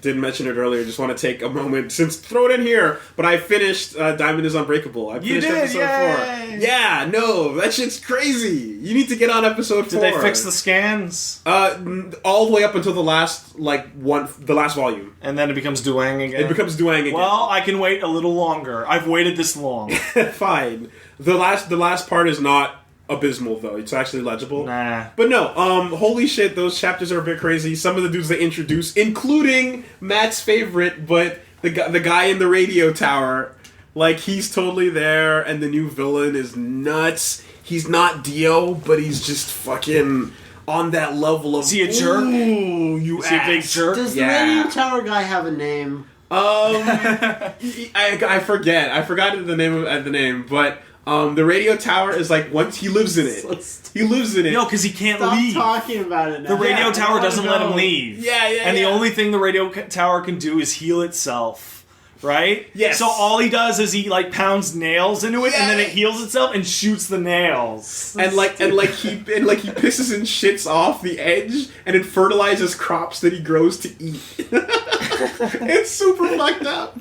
didn't mention it earlier. Just want to take a moment, throw it in here. But I finished Diamond is Unbreakable. I finished episode 4. Yeah, no, that shit's crazy. You need to get on episode 4. Did they fix the scans? All the way up until the last volume, and then it becomes Duang again. It becomes Duang again. Well, I can wait a little longer. I've waited this long. Fine. The last part is not abysmal, though. It's actually legible. Nah. But no, holy shit, those chapters are a bit crazy. Some of the dudes they introduce, including Matt's favorite, but the guy in the radio tower, like, he's totally there, and the new villain is nuts. He's not Dio, but he's just fucking on that level of... Is he a jerk? Ooh, you Is he a big jerk? Does the radio tower guy have a name? I forget. I forgot the name, but... the radio tower is like, once he lives in it. He lives in it. No, because he can't Stop leave. talking about it now. The radio tower doesn't let him leave. And the only thing the radio tower can do is heal itself. Right? Yes. So all he does is he like pounds nails into it, and then it heals itself and shoots the nails. And he pisses and shits off the edge, and it fertilizes crops that he grows to eat. It's super fucked up.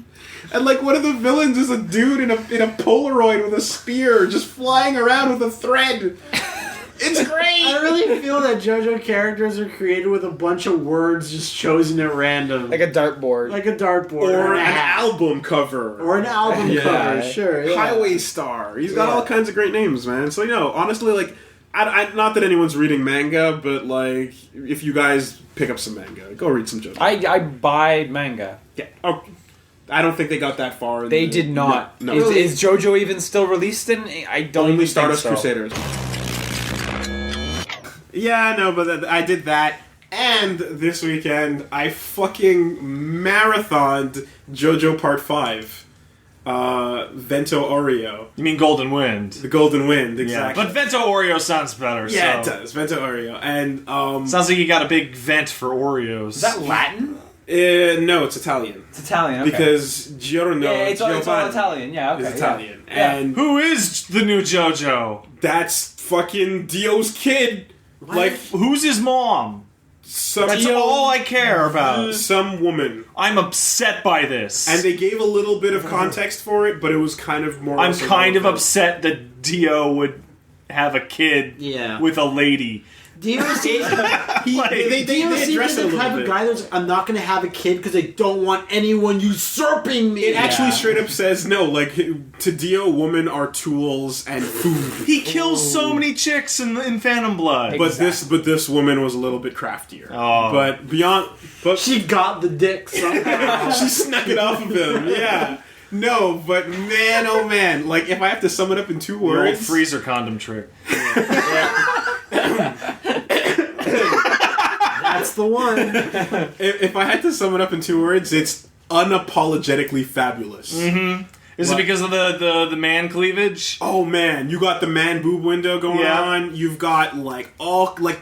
And like one of the villains is a dude in a Polaroid with a spear, just flying around with a thread. It's great. I really feel that JoJo characters are created with a bunch of words just chosen at random, like a dartboard, or an album cover, cover. Sure, yeah. Highway Star. He's got all kinds of great names, man. So honestly, like, I not that anyone's reading manga, but like, if you guys pick up some manga, go read some JoJo. I buy manga. Yeah. Okay. I don't think they got that far. They did not. No. Is JoJo even still released in? I don't Only even Stardust think so. Crusaders. Yeah, no, but I did that. And this weekend, I fucking marathoned JoJo Part 5. Vento Oreo. You mean Golden Wind? The Golden Wind, exactly. Yeah, but Vento Oreo sounds better. Yeah, it does. Vento Oreo. And, sounds like you got a big vent for Oreos. Is that Latin? No, it's Italian. It's Italian, okay. Because Giorno... Yeah, it's all Italian, yeah, okay. It's Italian. Yeah. And who is the new JoJo? That's fucking Dio's kid. What? Like, who's his mom? That's all I care about. Some woman. I'm upset by this. And they gave a little bit of context for it, but it was kind of more... I'm kind of upset that Dio would have a kid with a lady. Dio seems the type of guy that's I'm not going to have a kid because I don't want anyone usurping me. It actually straight up says no. Like, to Dio, women are tools and food. He kills so many chicks in Phantom Blood. Exactly. But this woman was a little bit craftier. Oh. But she got the dick somehow. She snuck it off of him. Yeah. No, but man, oh man. Like, if I have to sum it up in 2 words... The old freezer condom trick. That's the one. If I had to sum it up in 2 words, it's unapologetically fabulous. Mm-hmm. Is it because of the man cleavage? Oh man, you got the man boob window going on. You've got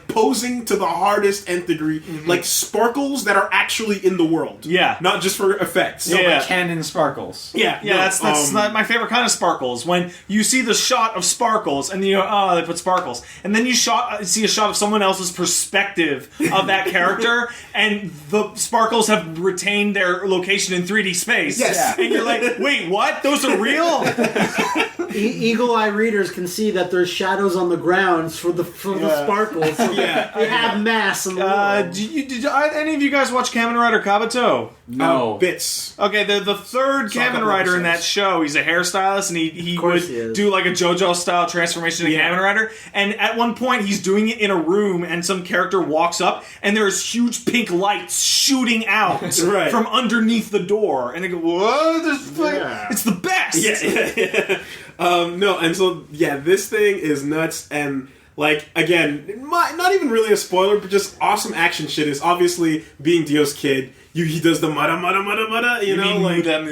posing to the hardest nth degree, like sparkles that are actually in the world. Yeah, not just for effects. Like canon sparkles. Yeah. That's my favorite kind of sparkles. When you see the shot of sparkles and you go, oh, they put sparkles, and then you see a shot of someone else's perspective of that character, and the sparkles have retained their location in 3D space. Yes, and you're like, wait, what? Those are real? Eagle eye readers can see that there's shadows on the grounds for the sparkles. They have mass in the world. Did any of you guys watch Kamen Rider Kabuto? No. Bits. Okay, the third Kamen Rider in that show, he's a hairstylist, and he would do like a JoJo style transformation to Kamen Rider. And at one point, he's doing it in a room, and some character walks up, and there's huge pink lights shooting out from underneath the door. And they go, what? It's the best! Yeah. No, and so, this thing is nuts, and... Like, again, not even really a spoiler, but just awesome action shit is obviously being Dio's kid. He does the mada, you know, like... Muda.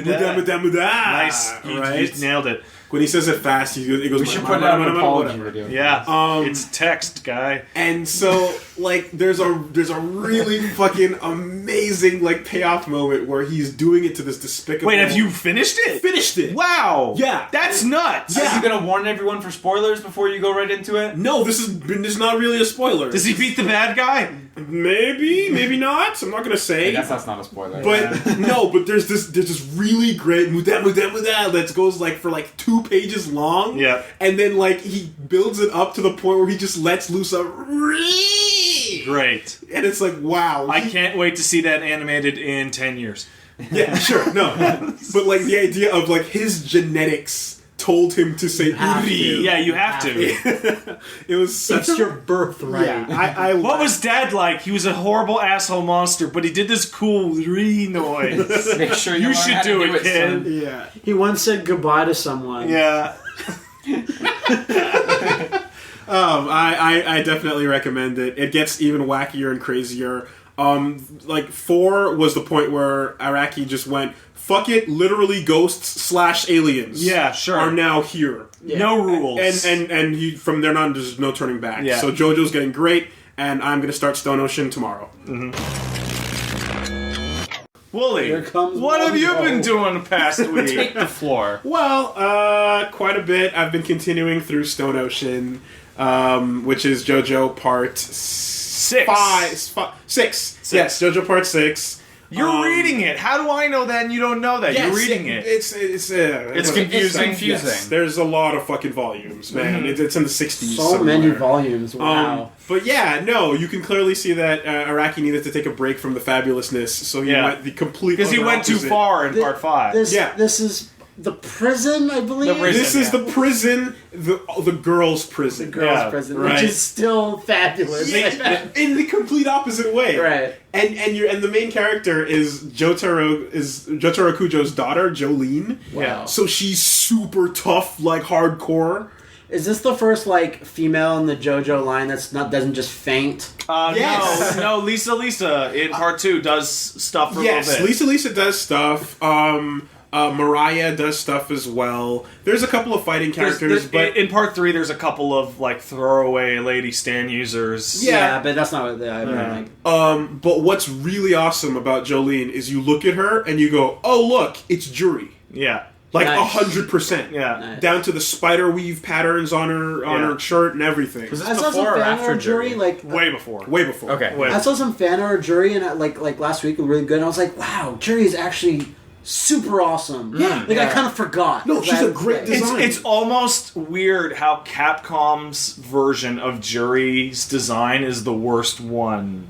Nice. Right? You nailed it. When he says it fast, he goes... We should put out an apology video. Yeah. It's text, guy. And so, like, there's a really fucking amazing, like, payoff moment where he's doing it to this despicable... Wait, have you finished it? Finished it. Wow. Yeah. That's nuts. Yeah. Are you going to warn everyone for spoilers before you go right into it? No, this is not really a spoiler. Does he beat the bad guy? Maybe not. I'm not gonna say. I guess that's not a spoiler. But no, but there's this really great muda that goes like for like 2 pages long. Yeah. And then like he builds it up to the point where he just lets loose a Great. and it's like wow. I can't wait to see that animated in 10 years. Yeah, sure, no. But like the idea of like his genetics told him to say Uri. Yeah, you have to. It was such It's your birthright. Yeah, I What was Dad like? He was a horrible asshole monster, but he did this cool "ree" noise. Make sure you You learn should how to do it, kid. son. Yeah. He once said goodbye to someone. Yeah. I definitely recommend it. It gets even wackier and crazier. Like 4 was the point where Araki just went, fuck it, literally ghosts / aliens. Yeah, sure. Are now here. Yeah. No rules. And he, from there on, there's no turning back. Yeah. So JoJo's getting great, and I'm going to start Stone Ocean tomorrow. Woolie, Here comes what have you Woolie. been doing the past week? Take the floor. Well, quite a bit. I've been continuing through Stone Ocean, which is JoJo Part 6. Yes, JoJo Part 6. You're reading it. How do I know that and you don't know that? You're reading it. It's confusing. Yes, there's a lot of fucking volumes, man. It's in the 60s. So somewhere. many volumes. Wow. But yeah, no, you can clearly see that Araki needed to take a break from the fabulousness, so he went the complete because he went too opposite. far in Part 5. This is the prison, I believe. The prison. This is the prison, the girls' prison. The girls' prison, right. which is still fabulous. Yeah, in the complete opposite way. Right. And the main character is Jotaro Kujo's daughter, Jolene. Wow. So she's super tough, like hardcore. Is this the first like female in the JoJo line doesn't just faint? Yes. No, Lisa in Part 2 does stuff for a little bit. Lisa does stuff. Mariah does stuff as well. There's a couple of fighting characters, but in Part 3 there's a couple of like throwaway lady stand users. Yeah, but that's not what I mean. Like, but what's really awesome about Jolene is you look at her and you go, "Oh, look, it's Juri." Yeah. Like Nice. 100%. Yeah. Nice. Down to the spider weave patterns on her shirt and everything. Was I this saw some before or fan after art jury, Jury? like Way before. Way before. Okay. I saw some fan art jury, and like last week was really good. And I was like, wow, jury is actually super awesome. Yeah. Like I kind of forgot. No, she's a great design. It's almost weird how Capcom's version of Jury's design is the worst one.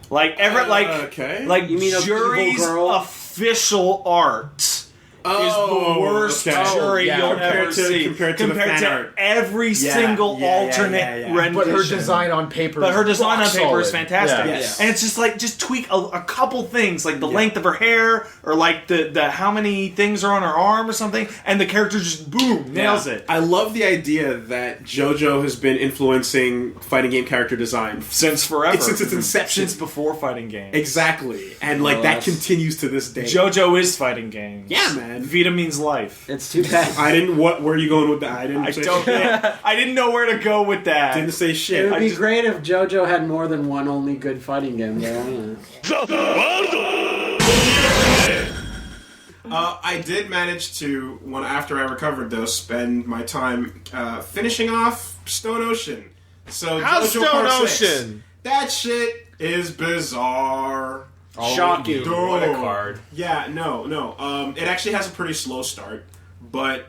Like okay. like You mean of Jury's Evil Girl? official art is the worst Jury yeah. you'll Compared ever to- see compared to the fan art. every single alternate rendition. But her design on paper But her design on rock paper is solid. fantastic. Yeah. Yes. And it's just like, just tweak a couple things, like the length of her hair, or like the how many things are on her arm or something, and the character just, boom, nails it. I love the idea that JoJo has been influencing fighting game character design. Since forever. Since its inception. Since before fighting games. Exactly. And like that continues to this day. JoJo is fighting games. Yeah, man. Vita means life. It's too bad. I didn't. Where are you going with that? I didn't. I say don't. shit. I didn't know where to go with that. Didn't say It shit. would be great if JoJo had more than one only good fighting game. Though. I did manage to, after I recovered though, spend my time finishing off Stone Ocean. So How's JoJo Stone Part 6. Ocean? That shit is bizarre. Shocking. What a card. Yeah, no. It actually has a pretty slow start, but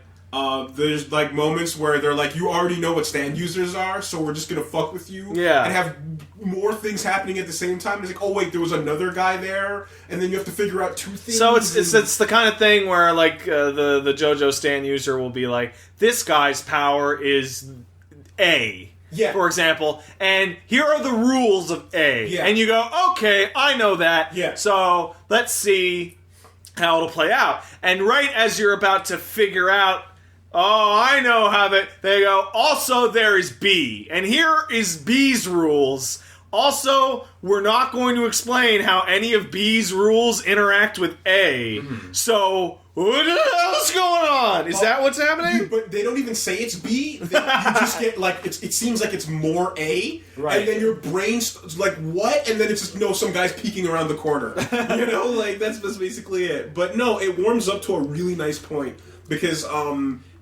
there's like moments where they're like, you already know what stand users are, so we're just gonna fuck with you. Yeah. And have more things happening at the same time. It's like, oh wait, there was another guy there, and then you have to figure out two things. So it's the kind of thing where like the JoJo stand user will be like, this guy's power is A. Yeah. For example, and here are the rules of A. Yeah. And you go, okay, I know that. Yeah. So let's see how it'll play out. And right as you're about to figure out, oh, I know how they go, also there is B. And here is B's rules. Also, we're not going to explain how any of B's rules interact with A. So, what the hell's going on? Is that what's happening? But they don't even say it's B. You just get like it seems like it's more A, Right. and then your brain's like what, and then it's just no, some guy's peeking around the corner. You know, like that's basically it. But no, it warms up to a really nice point because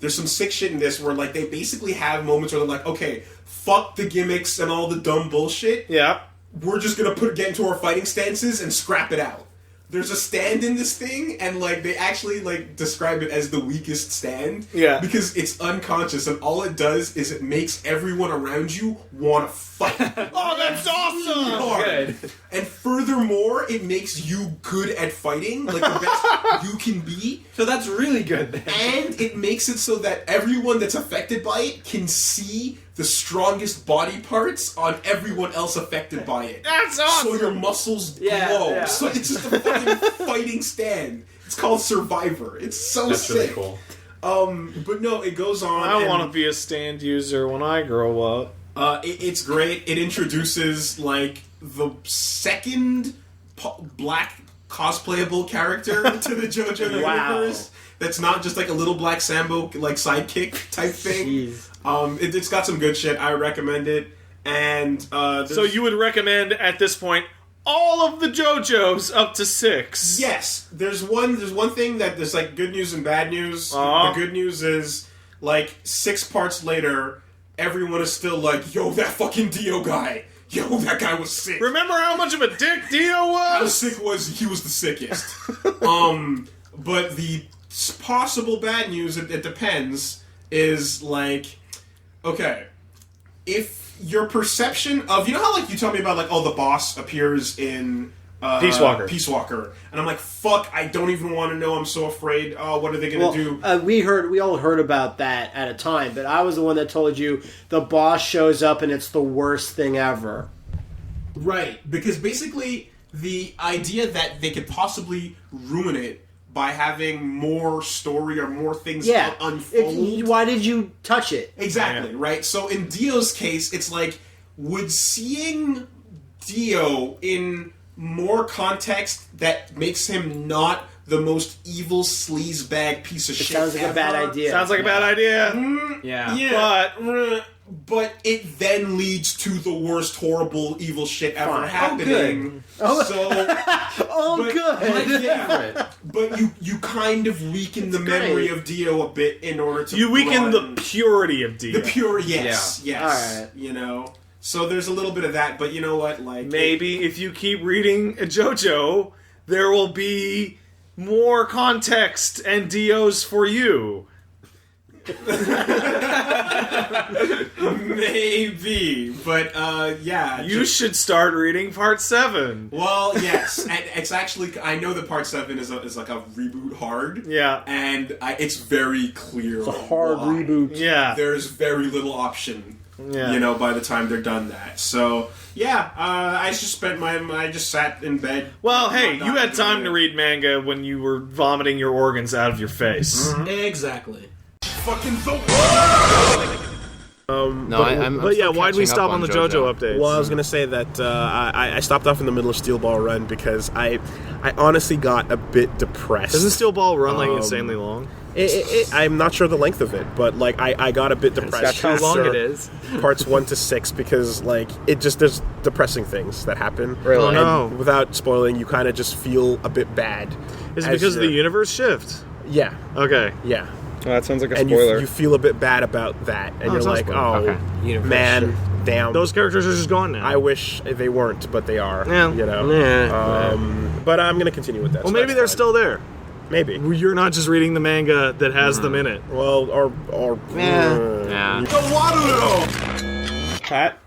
there's some sick shit in this where like they basically have moments where they're like, okay, fuck the gimmicks and all the dumb bullshit. Yeah. we're just gonna get into our fighting stances and scrap it out. There's a stand in this thing, and like they actually like describe it as the weakest stand. Yeah. Because it's unconscious, and all it does is it makes everyone around you want to fight. Oh, that's awesome! Hard. And furthermore, it makes you good at fighting, like the best you can be. So that's really good. And it makes it so that everyone that's affected by it can see the strongest body parts on everyone else affected by it. That's awesome! So your muscles glow. Yeah. So it's just a fucking fighting stand. It's called Survivor. It's so That's sick. really cool. But no, it goes on. I want to be a stand user when I grow up. It's great. It introduces like the second black cosplayable character to the JoJo universe. That's not just like a little black Sambo like sidekick type thing. Jeez. It's got some good shit. I recommend it. And So you would recommend at this point all of the JoJo's up to 6? Yes, there's one thing that there's like good news and bad news. The good news is like 6 parts later, everyone is still like, yo, that fucking Dio guy. Yo, that guy was sick. Remember how much of a dick Dio How was? sick was he? Was the sickest. But the possible bad news, it depends, is like, okay, if your perception of, you know how like you tell me about like, oh, the boss appears in Peace Walker, and I'm like, fuck, I don't even want to know, I'm so afraid, oh, what are they gonna do? We all heard about that at a time, but I was the one that told you the boss shows up and it's the worst thing ever. Right, because basically the idea that they could possibly ruin it by having more story or more things unfold. Why did you touch it? Exactly, right? So in Dio's case, it's like, would seeing Dio in more context that makes him not the most evil sleazebag piece of shit Sounds like a bad idea. Sounds like a bad idea. Yeah. But it then leads to the worst horrible evil shit ever happening. But you kind of weaken the memory of Dio a bit in order to weaken the purity of Dio. The pure, yes. All right. You know, so there's a little bit of that. But you know what? Like maybe if you keep reading a JoJo, there will be more context and Dio's for you. Maybe, but you should start reading part 7. Well, yes, and it's actually, I know that part 7 is like a reboot hard. Yeah, and it's very clear. It's a hard reboot. Yeah, there's very little option. Yeah. You know, by the time they're done that. So yeah, I just sat in bed. Well, hey, you had time to read manga when you were vomiting your organs out of your face. Mm-hmm. Exactly. Fucking the world. But yeah, why'd we stop on the JoJo updates? Well, I was gonna say that I stopped off in the middle of Steel Ball Run because I honestly got a bit depressed. Doesn't Steel Ball Run like insanely long? I'm not sure the length of it, but like I got a bit depressed. That's how long it is. Parts 1 to 6 because like there's depressing things that happen. Really? Oh, no. And without spoiling, you kind of just feel a bit bad. Is it because of the universe shift? Yeah. Okay. Yeah. Oh, that sounds like a And spoiler. you feel a bit bad about that, and you're it's not like, spoiler. oh, man, damn. Those characters are just gone now. I wish they weren't, but they are. Yeah. You know. Yeah. But I'm gonna continue with that. Well, so maybe that's they're fine. still there. Maybe. You're not just reading the manga that has them in it. Well, or Yeah. Pat.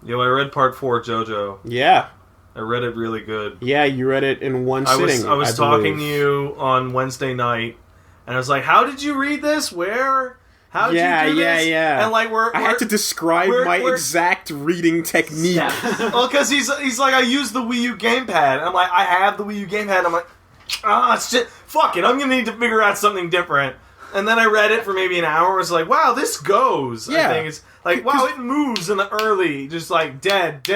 Yo, I read part 4 JoJo. Yeah. I read it really good. Yeah, you read it in one sitting. I was talking believe. to you on Wednesday night, and I was like, "How did you read this? Where? How did you do this?" Yeah. And like, I had to describe my exact reading technique. Well, because he's like, I use the Wii U gamepad. And I'm like, I have the Wii U gamepad. I'm like, shit, fuck it. I'm gonna need to figure out something different. And then I read it for maybe an hour. I was like, wow, this goes. Yeah. I think it's like, wow, it moves in the early, just like dead,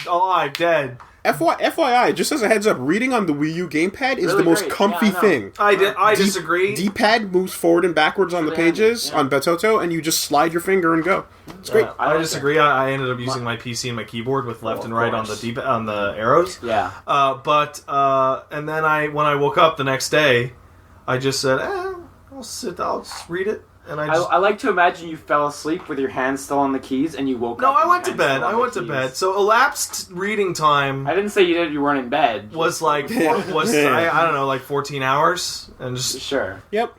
alive, dead. FYI, just as a heads up, reading on the Wii U gamepad is the most comfy thing. I disagree. D-pad moves forward and backwards on the pages on Betoto, and you just slide your finger and go. It's great. I disagree. I ended up using my PC and my keyboard with left and right on the on the arrows. Yeah. And then when I woke up the next day, I just said, I'll just read it. And I like to imagine you fell asleep with your hands still on the keys and you woke up. No, I and went your to hands bed. still on I the went to keys. bed. So elapsed reading time I didn't say you weren't in bed. was like I don't know, like 14 hours, and just Sure. Yep.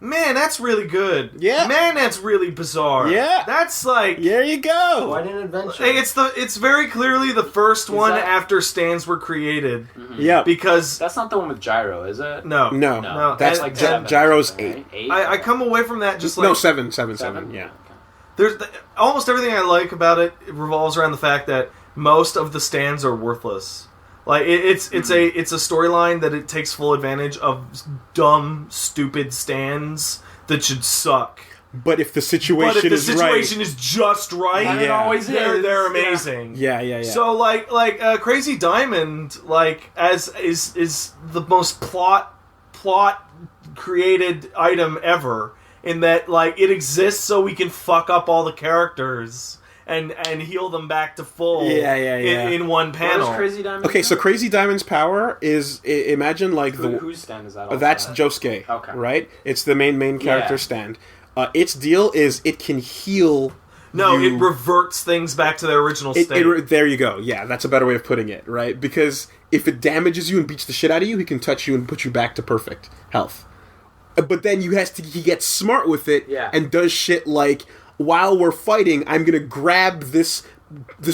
man, that's really good. Yeah. Man, that's really bizarre. Yeah. That's like There you go. Quite an adventure. it's very clearly the first one that- after stands were created Yep. because That's not the one with Gyro, is it? no. No. That's like Gy- 7 or Gyro's something, 8. right? 8? I come away from that just like No, 7. Yeah. Okay. there's almost everything I like about it revolves around the fact that most of the stands are worthless. Like it's a storyline that it takes full advantage of dumb, stupid stands that should suck. But if the situation But if the is situation is just right, And it always they're is. they're amazing. Yeah. So like Crazy Diamond as is the most plot created item ever, in that like it exists so we can fuck up all the characters and heal them back to full in one panel. What is Crazy Diamond? Okay, so Crazy Diamond's power is imagine like Whose stand is that? that's also? Josuke, Okay. right? It's the main character Yeah. stand. Its deal is it can heal. No, you. it reverts things back to their original state. There you go. Yeah, that's a better way of putting it, right? Because if it damages you and beats the shit out of you, he can touch you and put you back to perfect health. But then he gets smart with it and does shit like, while we're fighting, I'm gonna grab this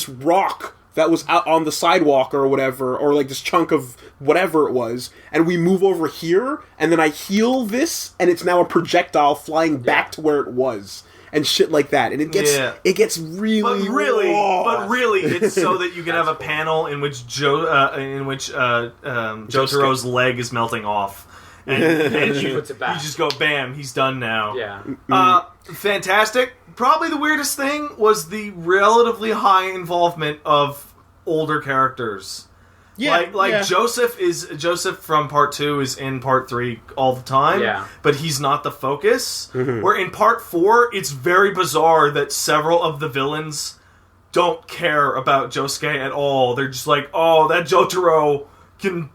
rock that was out on the sidewalk or whatever, or like this chunk of whatever it was, and we move over here, and then I heal this, and it's now a projectile flying back to where it was, and shit like that. And it gets really, But really, it's so that you can have a panel in which Jotaro's leg is melting off, and She puts it back. you just go, bam, he's done now. Yeah. Fantastic. Probably the weirdest thing was the relatively high involvement of older characters. Joseph from part 2 is in part 3 all the time. Yeah. But he's not the focus. Where in part 4, it's very bizarre that several of the villains don't care about Josuke at all. They're just like, oh, that Jotaro can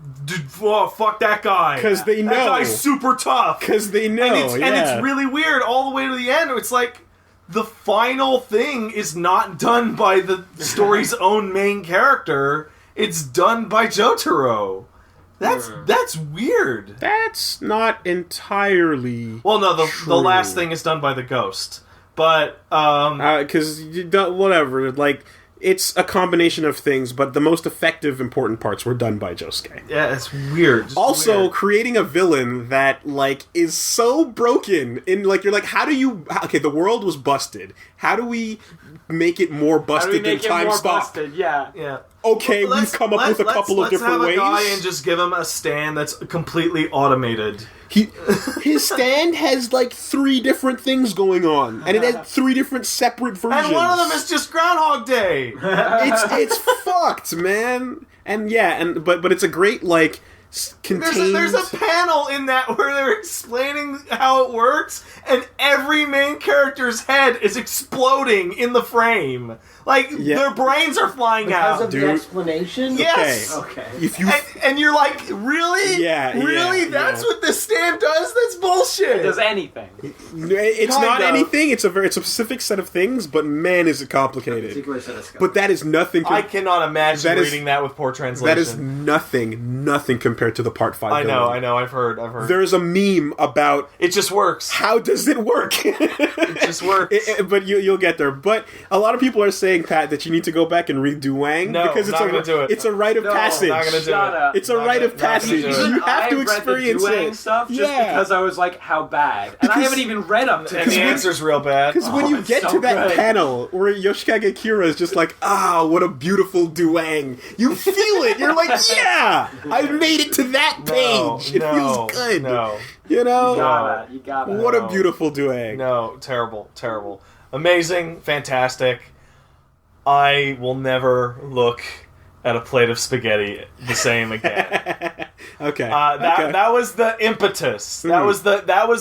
fuck that guy. Because they know. That guy's super tough. Because they know, And it's really weird all the way to the end. It's like the final thing is not done by the story's own main character. It's done by Jotaro. That's weird. That's not entirely. Well, no, the last thing is done by the ghost. But because you don't, whatever, like, it's a combination of things, but the most effective, important parts were done by Josuke. yeah, it's weird. Just Also, weird. creating a villain that, like, is so broken in, like, you're like, okay, the world was busted. How do we make it more How do we busted than make it time more stop? busted? Yeah. Yeah. Okay, we've come up with a couple of different ways. Let's have a guy and just give him a stand that's completely automated. His stand has like 3 different things going on, and it has 3 different separate versions. And one of them is just Groundhog Day. it's fucked, man. And but it's a great like contained. There's a panel in that where they're explaining how it works, and every main character's head is exploding in the frame. Like, their brains are flying Because out. of the explanation? Yes! Okay. If you And you're like, really? Yeah, Really? yeah, That's yeah. what this stand does? That's bullshit! It does anything. it's Kind not of. anything. It's a specific set of things, but man, is it complicated. But that is nothing. I cannot imagine that is- reading that with poor translation. That is nothing compared to the Part 5 I know, villain. I've heard. There's a meme about It just works. how does it work. It just works. But you'll get there. But a lot of people are saying, Pat, that you need to go back and read Duang No, because not gonna do it. it's a rite of passage. Not gonna do Shut it. up. It's a rite of Not gonna passage. do it. You have to I've experience read the Duang it. stuff just Yeah. because I was like, how bad? And I Because- haven't even read up to And the it. answer's real bad. Because when you it's get so to that good. panel where Yoshikage Kira is just like, what a beautiful Duang. You feel it. You're like, yeah, I've made it to that page. It feels good. No. You know? You got it. What a beautiful Duang. No, terrible. Amazing, fantastic. I will never look at a plate of spaghetti the same again. Okay. That was the impetus. That was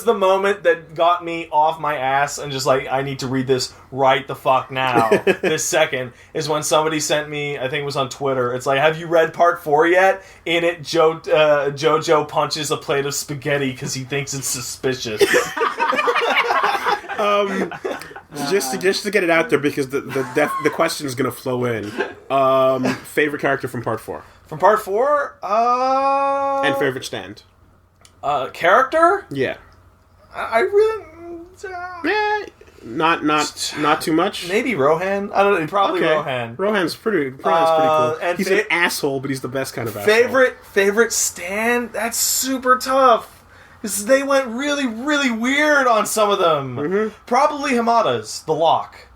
the moment that got me off my ass and just like, I need to read this right the fuck now. This second is when somebody sent me, I think it was on Twitter, it's like, have you read part 4 yet? In it, JoJo punches a plate of spaghetti because he thinks it's suspicious. Just to get it out there because the question is going to flow in. Favorite character from Part 4? From Part 4? And favorite stand? Character? Yeah. I really... Yeah, not too much. Maybe Rohan. I don't know. Probably Okay. Rohan. Rohan's pretty cool. And He's an asshole, but he's the best kind of asshole. Favorite stand? That's super tough. Because they went really, really weird on some of them. Mm-hmm. Probably Hamada's, the lock.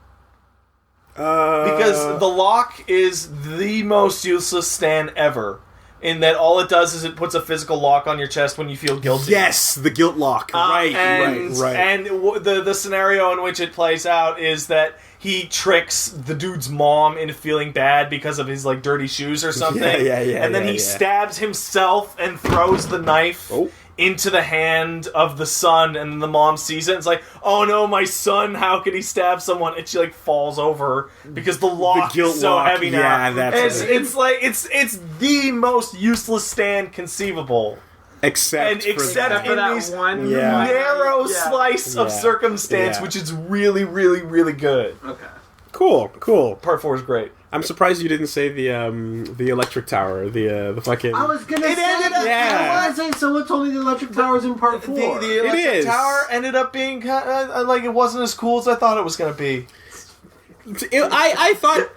Because the lock is the most useless stand ever. In that all it does is it puts a physical lock on your chest when you feel guilty. Yes, the guilt lock. Right. And the scenario in which it plays out is that he tricks the dude's mom into feeling bad because of his dirty shoes or something. Yeah. And then he stabs himself and throws the knife into the hand of the son, and then the mom sees it and it's like, oh no, my son, how could he stab someone? And she like falls over because the lock is so heavy now. Yeah, that's it's like it's the most useless stand conceivable. Except for that these one narrow slice of circumstance, which is really, really, really good. Okay. Cool. Part 4 is great. I'm surprised you didn't say the electric tower, the fucking. I was gonna say yeah. I was saying someone told me the electric tower's in part 4. The electric tower ended up being kind of, like it wasn't as cool as I thought it was going to be. I thought,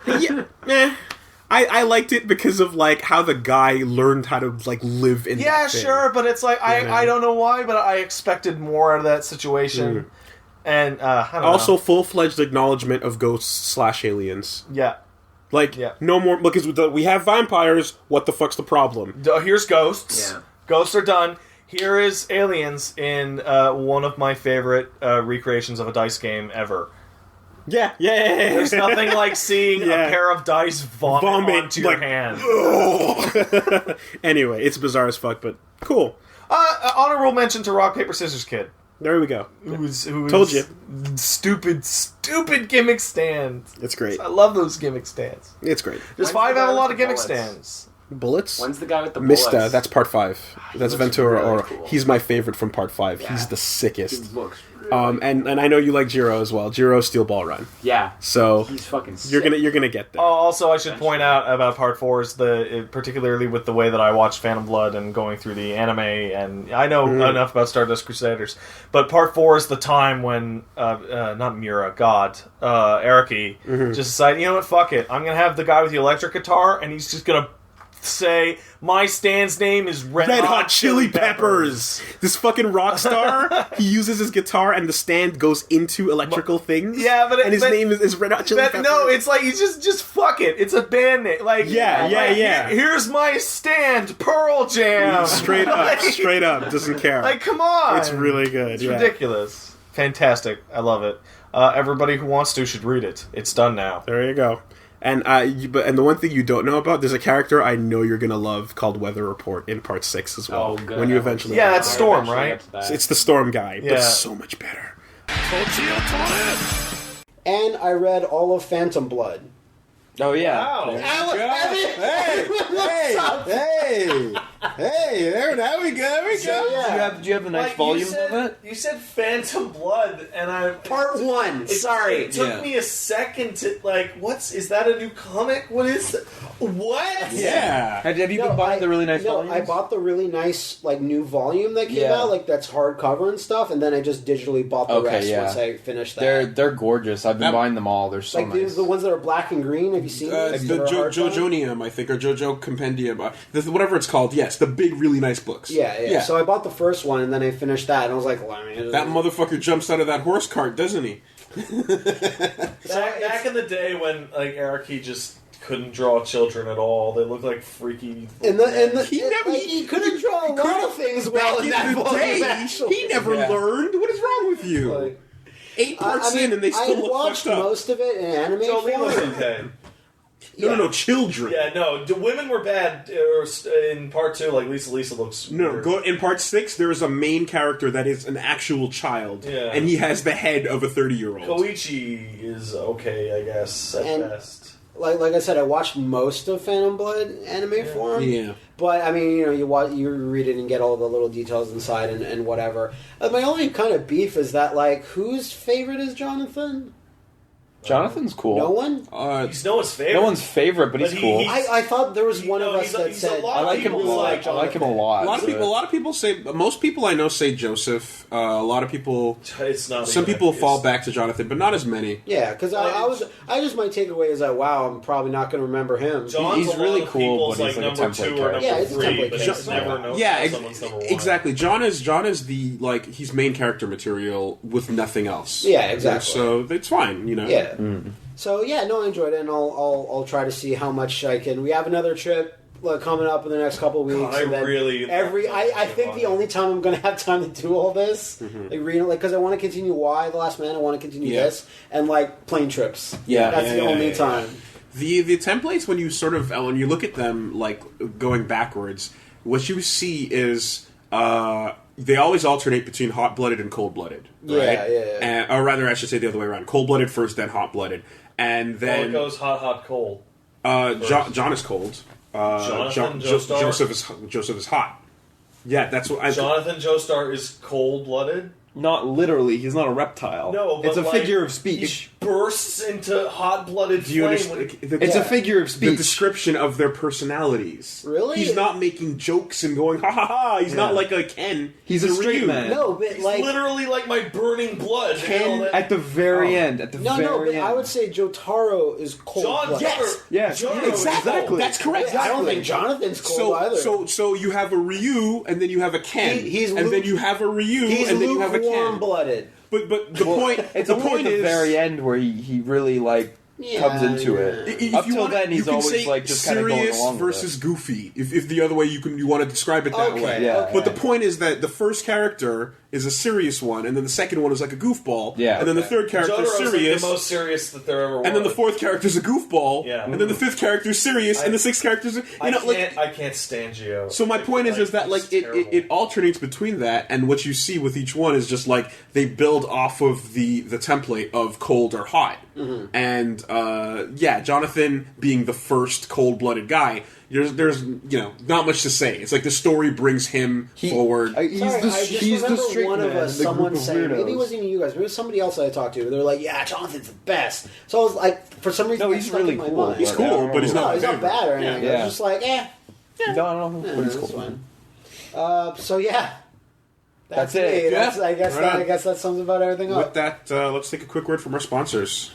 I liked it because of like how the guy learned how to like live in. Yeah, that thing. sure, but it's like I don't know why, but I expected more out of that situation. And I don't also know. full-fledged acknowledgement of ghosts/aliens. Yeah. Like, no more, because we have vampires, what the fuck's the problem? Here's ghosts. Yeah. Ghosts are done. Here is aliens in one of my favorite recreations of a dice game ever. Yeah. There's nothing like seeing a pair of dice vomit onto your hand. Anyway, it's bizarre as fuck, but cool. Honorable mention to Rock, Paper, Scissors Kid. There we go. Who's Told you. Stupid gimmick stands. It's great. I love those gimmick stands. It's great. Just When's 5 the have a guy lot with of the gimmick bullets? stands. Bullets? When's the guy with the bullets? Mista, that's part 5. That's looks Ventura really Aura. cool. He's my favorite from part 5. Yeah. He's the sickest. He looks And I know you like Jiro as well. Jiro Steel Ball Run. Yeah. So He's fucking sick. you're gonna get there. Oh, also, I should point out about Part 4 is particularly with the way that I watched Phantom Blood and going through the anime, and I know enough about Stardust Crusaders, but Part 4 is the time when not Mura, Araki just decided, you know what, fuck it, I'm gonna have the guy with the electric guitar, and he's just gonna say, my stand's name is Red Hot Chili Peppers. This fucking rock star, he uses his guitar and the stand goes into electrical things. Yeah, but his name is Red Hot Chili Peppers. No, it's like, you just fuck it. It's a band name. Like, yeah. Here's my stand, Pearl Jam. Straight up, doesn't care. Like, come on. It's really good. It's ridiculous. Fantastic. I love it. Everybody who wants to should read it. It's done now. There you go. And the one thing you don't know about, there's a character I know you're gonna love called Weather Report in part 6 as well. Oh, good. When you eventually that's Storm, right? It's the Storm guy, Yeah. but so much better. And I read all of Phantom Blood. Oh yeah. Wow. Hey, there we go. Do you have the nice volumes of it? You said Phantom Blood, and Part 1. Sorry. It took me a second to, is that a new comic? What is it? What? Yeah. Have you been buying the really nice volumes? I bought the really nice new volume that came out, that's hardcover and stuff, and then I just digitally bought the rest once I finished that. They're gorgeous. I've been buying them all. They're so nice. The ones that are black and green. Have you seen these? The JoJonium, I think, or JoJo Compendium, whatever it's called. Yes, the big, really nice books. Yeah. So I bought the first one, and then I finished that, and I was like, well, that motherfucker jumps out of that horse cart, doesn't he? Back in the day when Araki just couldn't draw children at all, they looked like freaky. He couldn't draw a lot of things well in that volume. Actually, he never learned. What is wrong with you? 8 parts in, and they still look watched fucked up. most of it in anime form. Okay. No, children. Yeah, no, the women were bad in part 2. Like Lisa looks. No, weird. in part 6, there is a main character that is an actual child, and he has the head of a 30-year-old. Koichi is okay, I guess, at best. like I said, I watched most of Phantom Blood anime form. Yeah. But I mean, you read it and get all the little details inside and whatever. My only kind of beef is that, like, whose favorite is Jonathan? Jonathan's cool. No one? He's no one's favorite. No one's favorite, but he's cool. I thought there was one of us that said I like him a lot. I like him a lot. A lot of people say. Most people I know say Joseph. A lot of people. It's not. Some people fall back to Jonathan, but not as many. Yeah, because I just my takeaway is that wow, I'm probably not going to remember him. He's really cool, but he's like a template character. Yeah, it's a template but character. never know. Yeah, someone's number one. exactly. John is the he's main character material with nothing else. Yeah, exactly. So it's fine, Yeah. So yeah, no, I enjoyed it, and I'll try to see how much I can. We have another trip coming up in the next couple of weeks. God, I think the only time I'm going to have time to do all this, because I want to continue Y, The Last Man, I want to continue this, and plane trips. Yeah, that's the only time. The templates when you look at them going backwards, what you see is they always alternate between hot-blooded and cold-blooded. Right? Yeah. Or rather, I should say the other way around: cold-blooded first, then hot-blooded, and then it goes hot, cold. John is cold. Jonathan Joestar? Joseph is hot. Yeah, that's what Jonathan Joestar is cold-blooded. Not literally. He's not a reptile. No, but it's a figure of speech. He bursts into hot-blooded flame. It's a figure of speech. The description of their personalities. Really? He's not making jokes and going ha ha ha. He's not like a Ken. He's a straight Ryu. man. No, but He's literally like my burning blood. Ken at the very end. At the very end. I would say Jotaro is cold. Yes. Exactly. That's correct. I don't think Jonathan's cold either. So you have a Ryu, and then you have a Ken, then you have a Ryu, and then you have a Ken. Warm-blooded. But the point. It's the only point at the is very end where he really comes into it. Up till then, he's always just kind of going serious along versus with it. goofy. If the other way you want to describe it that way. Yeah. But the point is that the first character is a serious one, and then the second one is like a goofball. Yeah. And then the third character is serious. The most serious that there ever was. And then the fourth character is a goofball. Yeah. And then the fifth character is serious, and the sixth character is I can't stand Gio. So my point is that it alternates between that, and what you see with each one is just they build off of the template of cold or hot, and Jonathan being the first cold-blooded guy. There's not much to say. It's like the story brings him forward. He's the straight one man, of us. Someone saying maybe it wasn't even you guys. Maybe it was somebody else that I talked to. They're like, "Yeah, Jonathan's the best." So I was like, for some reason, no, he's really cool. He's cool, but he's not. He's not bad or anything. Yeah. I was just like, No, he's cool. Fine. So yeah. That's it. I guess that sums about everything up. With that, let's take a quick word from our sponsors.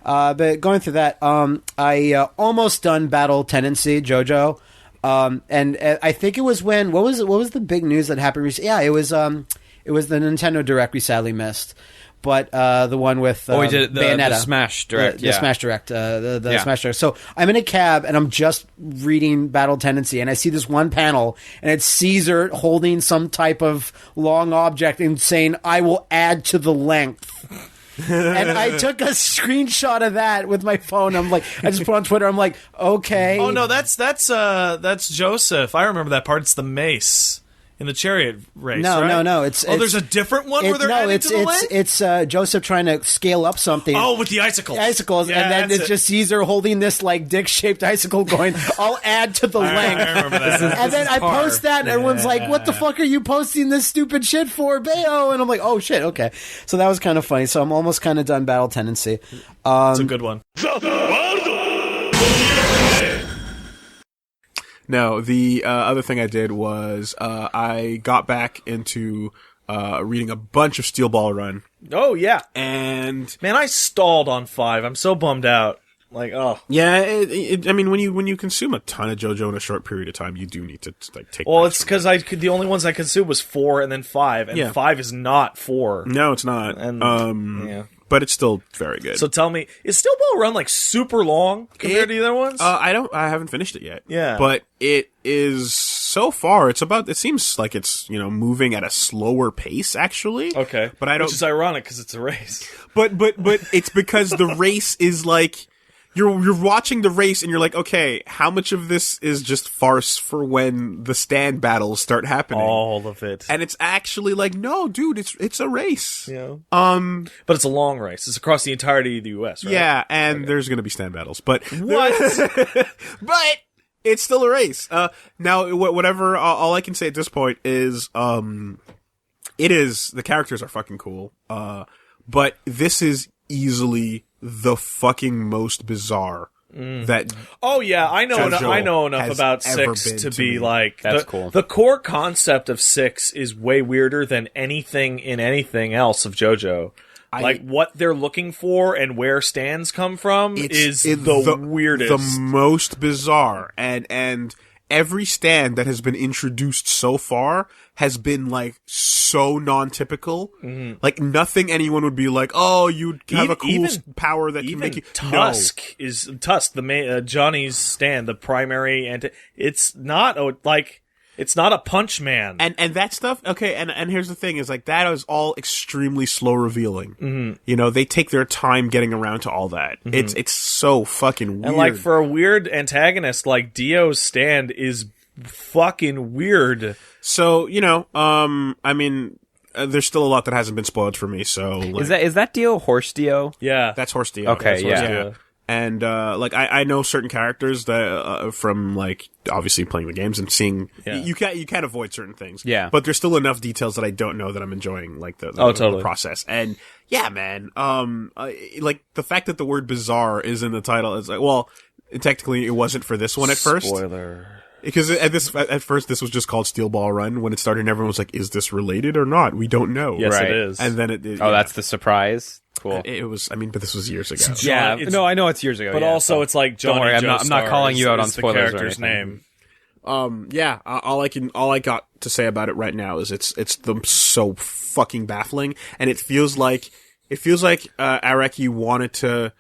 But going through that, I almost done Battle Tendency JoJo, and I think it was when what was the big news that happened recently? Yeah, it was the Nintendo Direct we sadly missed, but the one with we did Bayonetta. The Smash Direct, the Smash Direct, the Smash Direct. So I'm in a cab and I'm just reading Battle Tendency, and I see this one panel, and it's Caesar holding some type of long object and saying, "I will add to the length." And I took a screenshot of that with my phone. I'm like, I just put on Twitter. I'm like, okay. Oh no, that's Joseph. I remember that part. It's the mace in the chariot race. No. There's a different one where they're adding to the length? It's Joseph trying to scale up something. Oh, with the icicles. Yeah, and then it's just Caesar holding this dick-shaped icicle going, I'll add to the length. I remember that. And then I post that, and everyone's like, what the fuck are you posting this stupid shit for, Bayo? And I'm like, oh shit, okay. So that was kind of funny. So I'm almost kind of done Battle Tendency. It's a good one. No, the other thing I did was I got back into reading a bunch of Steel Ball Run. Oh, yeah. And man, I stalled on 5. I'm so bummed out. Yeah, I mean, when you consume a ton of JoJo in a short period of time, you do need to take. Well, it's because the only ones I consumed was 4 and then 5, and 5 is not 4. No, it's not. And but it's still very good. So tell me, is Steel Ball Run super long compared to the other ones? I haven't finished it yet. Yeah, but it is so far. It seems like it's moving at a slower pace actually. Okay, but I don't. Which is ironic because it's a race. But it's because the race is you're watching the race and you're like, okay, how much of this is just farce for when the stand battles start happening? All of it. And it's actually like, no, dude, it's a race. Yeah. But it's a long race. It's across the entirety of the U.S., right? Yeah, and there's going to be stand battles, but What? but it's still a race. Now, whatever. All I can say at this point is, it is the characters are fucking cool. But this is easily the fucking most bizarre that. Oh yeah, I know JoJo enough has about ever 6 been to to be me. like That's cool. The core concept of 6 is way weirder than anything in anything else of JoJo. Like what they're looking for and where stands come from is the weirdest, the most bizarre, and every stand that has been introduced so far has been like so non-typical. Mm-hmm. Like nothing anyone would be like, oh, you have a cool power that can make you. Tusk is Tusk, the Johnny's stand, the primary, and it's not it's not a punch man. And that stuff, okay, and here's the thing, is like, that is all extremely slow revealing. Mm-hmm. You know, they take their time getting around to all that. Mm-hmm. It's so fucking weird. And like, for a weird antagonist, like, Dio's stand is fucking weird. So, you know, I mean, there's still a lot that hasn't been spoiled for me, so... Like, is that Dio Horse Dio? Yeah. That's Horse Dio. Okay, Horse yeah. Dio. And, like, I know certain characters that, from, like, obviously playing the games and seeing, you can't avoid certain things. Yeah. But there's still enough details that I don't know that I'm enjoying, like, the process. And, yeah, man, like, the fact that the word bizarre is in the title is like, well, technically it wasn't for this one at first. Spoiler. Because at first this was just called Steel Ball Run when it started, and everyone was like, is this related or not? We don't know. Yes, Right. it is. And then That's the surprise. Cool. It was, I mean, but this was years ago. Yeah, no, I know it's years ago. But yeah, also, it's like Johnny Don't worry, I'm not Joestar calling you out on is the spoilers or character's anything. name. Yeah, all I got to say about it right now is it's so fucking baffling, and it feels like Araki wanted to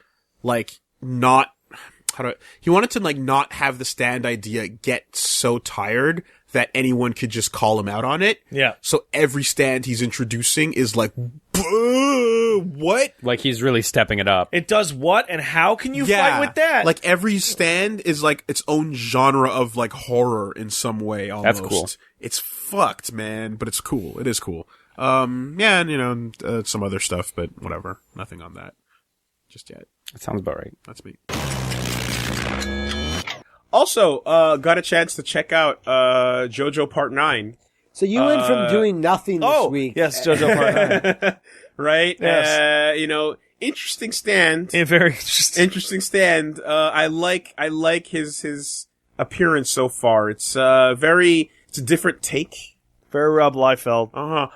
like not have the stand idea get so tired that anyone could just call him out on it. Yeah. So every stand he's introducing is like, what? Like he's really stepping it up. It does what, and how can you fight with that? Like every stand is like its own genre of like horror in some way almost. That's cool. It's fucked, man, but it's cool. It is cool. Yeah, and you know, some other stuff, but whatever. Nothing on that just yet. That sounds about right. That's me. Also, got a chance to check out JoJo Part 9. So you went from doing nothing this week. Yes, JoJo Part 9. Right? Yes. You know, interesting stand. Very interesting. Interesting stand. I like his appearance so far. It's it's a different take. Very Rob Liefeld.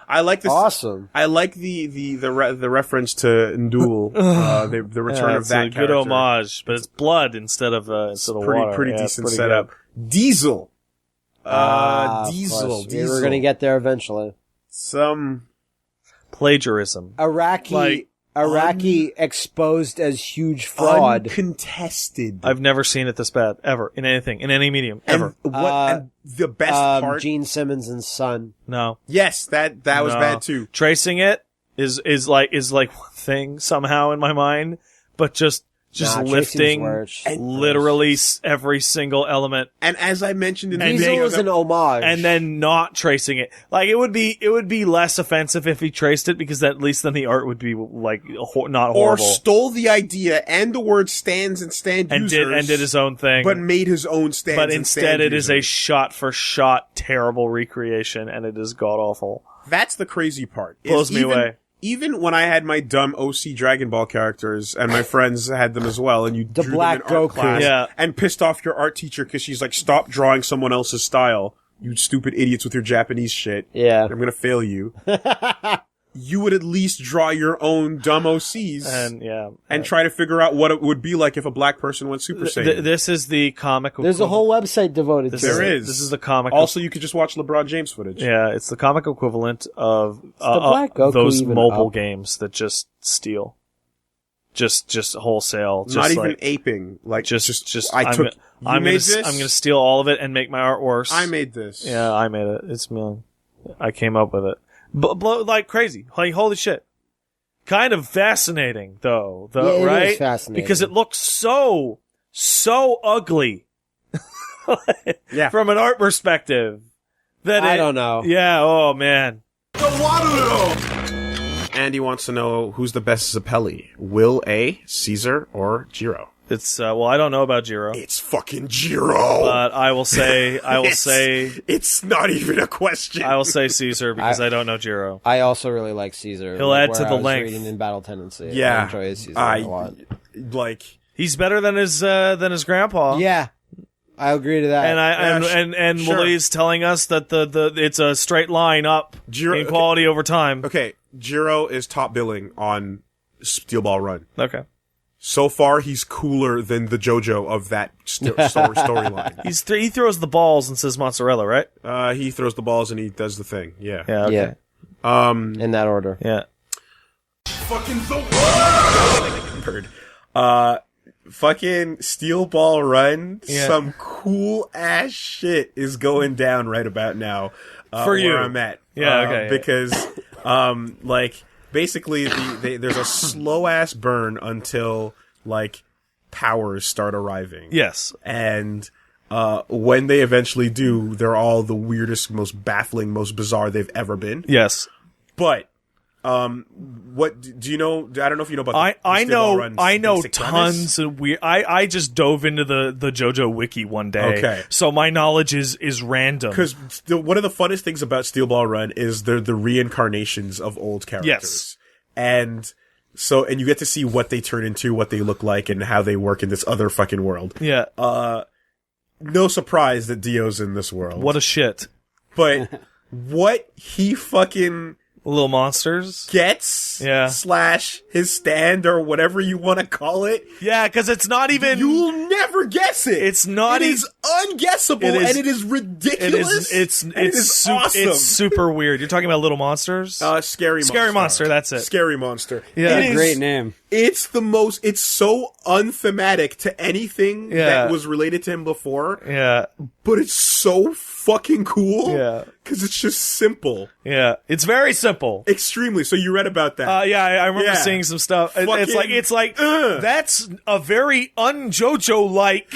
I like this. Awesome. I like the reference to Ndul, the return of that it's a character. good homage, but it's blood instead of water. Pretty decent setup. Good. Diesel. Diesel. We're gonna get there eventually. Some Plagiarism. Iraqi exposed as huge fraud. Uncontested. I've never seen it this bad, ever, in anything, in any medium, ever. And the best part... Gene Simmons and Son. No. Yes, that was bad too. Tracing it is like one thing somehow in my mind, but just lifting literally every single element. And as I mentioned in the Diesel video, is an homage. And then not tracing it. Like, it would be less offensive if he traced it, because at least then the art would be like not horrible. Or stole the idea and the word stands and stand users. And did his own thing. But made his own stands. But instead it is a shot for shot terrible recreation, and it is god awful. That's the crazy part. Blows me away. Even when I had my dumb OC Dragon Ball characters, and my friends had them as well, and you drew Black them in art Goku. class, and pissed off your art teacher because she's like, stop drawing someone else's style, you stupid idiots with your Japanese shit. Yeah. I'm gonna fail you. You would at least draw your own dumb OCs and try to figure out what it would be like if a black person went Super Saiyan. This is the comic. There's a whole website devoted to it. There is. This is the comic. Also, you could just watch LeBron James footage. Yeah, it's the comic equivalent of Black Goku those even mobile up? games that just steal, just wholesale. Just Not even like, aping. Like I'm gonna steal all of it and make my art worse. I made this. Yeah, I made it. It's me. I came up with it. Blow like crazy. Like, holy shit. kind of fascinating, though. It right? is fascinating. Because it looks so ugly. Yeah. From an art perspective. I don't know. Yeah, oh man. Andy wants to know who's the best Zeppeli, Will A, Caesar, or Jiro? It's well, I don't know about Jiro. It's fucking Jiro. But I will say it's not even a question. I will say Caesar because I don't know Jiro. I also really like Caesar. He'll add to the I was length. Reading in Battle Tendency. Yeah. I enjoy Caesar a lot. Like, He's better than his grandpa. Yeah, I agree to that. And sure. Woolie's telling us that the it's a straight line up in quality over time. Okay, Jiro is top billing on Steel Ball Run. Okay. So far, he's cooler than the JoJo of that storyline. He throws the balls and says mozzarella, right? He throws the balls and he does the thing. Yeah. Yeah. Okay. Yeah. In that order. Yeah. Fucking bird. Fucking Steel Ball Run. Yeah. Some cool ass shit is going down right about now. For you. Where I'm at. Yeah. Okay. Because, basically, there's a slow ass burn until powers start arriving. Yes. And when they eventually do, they're all the weirdest, most baffling, most bizarre they've ever been. Yes. But what do you know? I don't know if you know about. I know basic tons premise. of weird. I just dove into the JoJo wiki one day. Okay. So my knowledge is random. Because one of the funnest things about Steel Ball Run is they're the reincarnations of old characters. Yes. And you get to see what they turn into, what they look like, and how they work in this other fucking world. Yeah. No surprise that Dio's in this world. What a shit. But what he fucking Little monsters. gets, Yeah. / his stand or whatever you want to call it, Yeah, because it's not even. you'll never guess it. It's not It is unguessable, It is- and it is ridiculous. It's awesome. It's super weird. You're talking about little monsters. Scary Monster. That's it. Scary Monster. Yeah. It is- Great name. It's it's so unthematic to anything Yeah. that was related to him before, Yeah. but it's so fucking cool. Yeah. Because it's just simple. Yeah. It's very simple. Extremely. So you read about that. Yeah, I remember Yeah. seeing some stuff. It's like ugh. that's a very un-JoJo like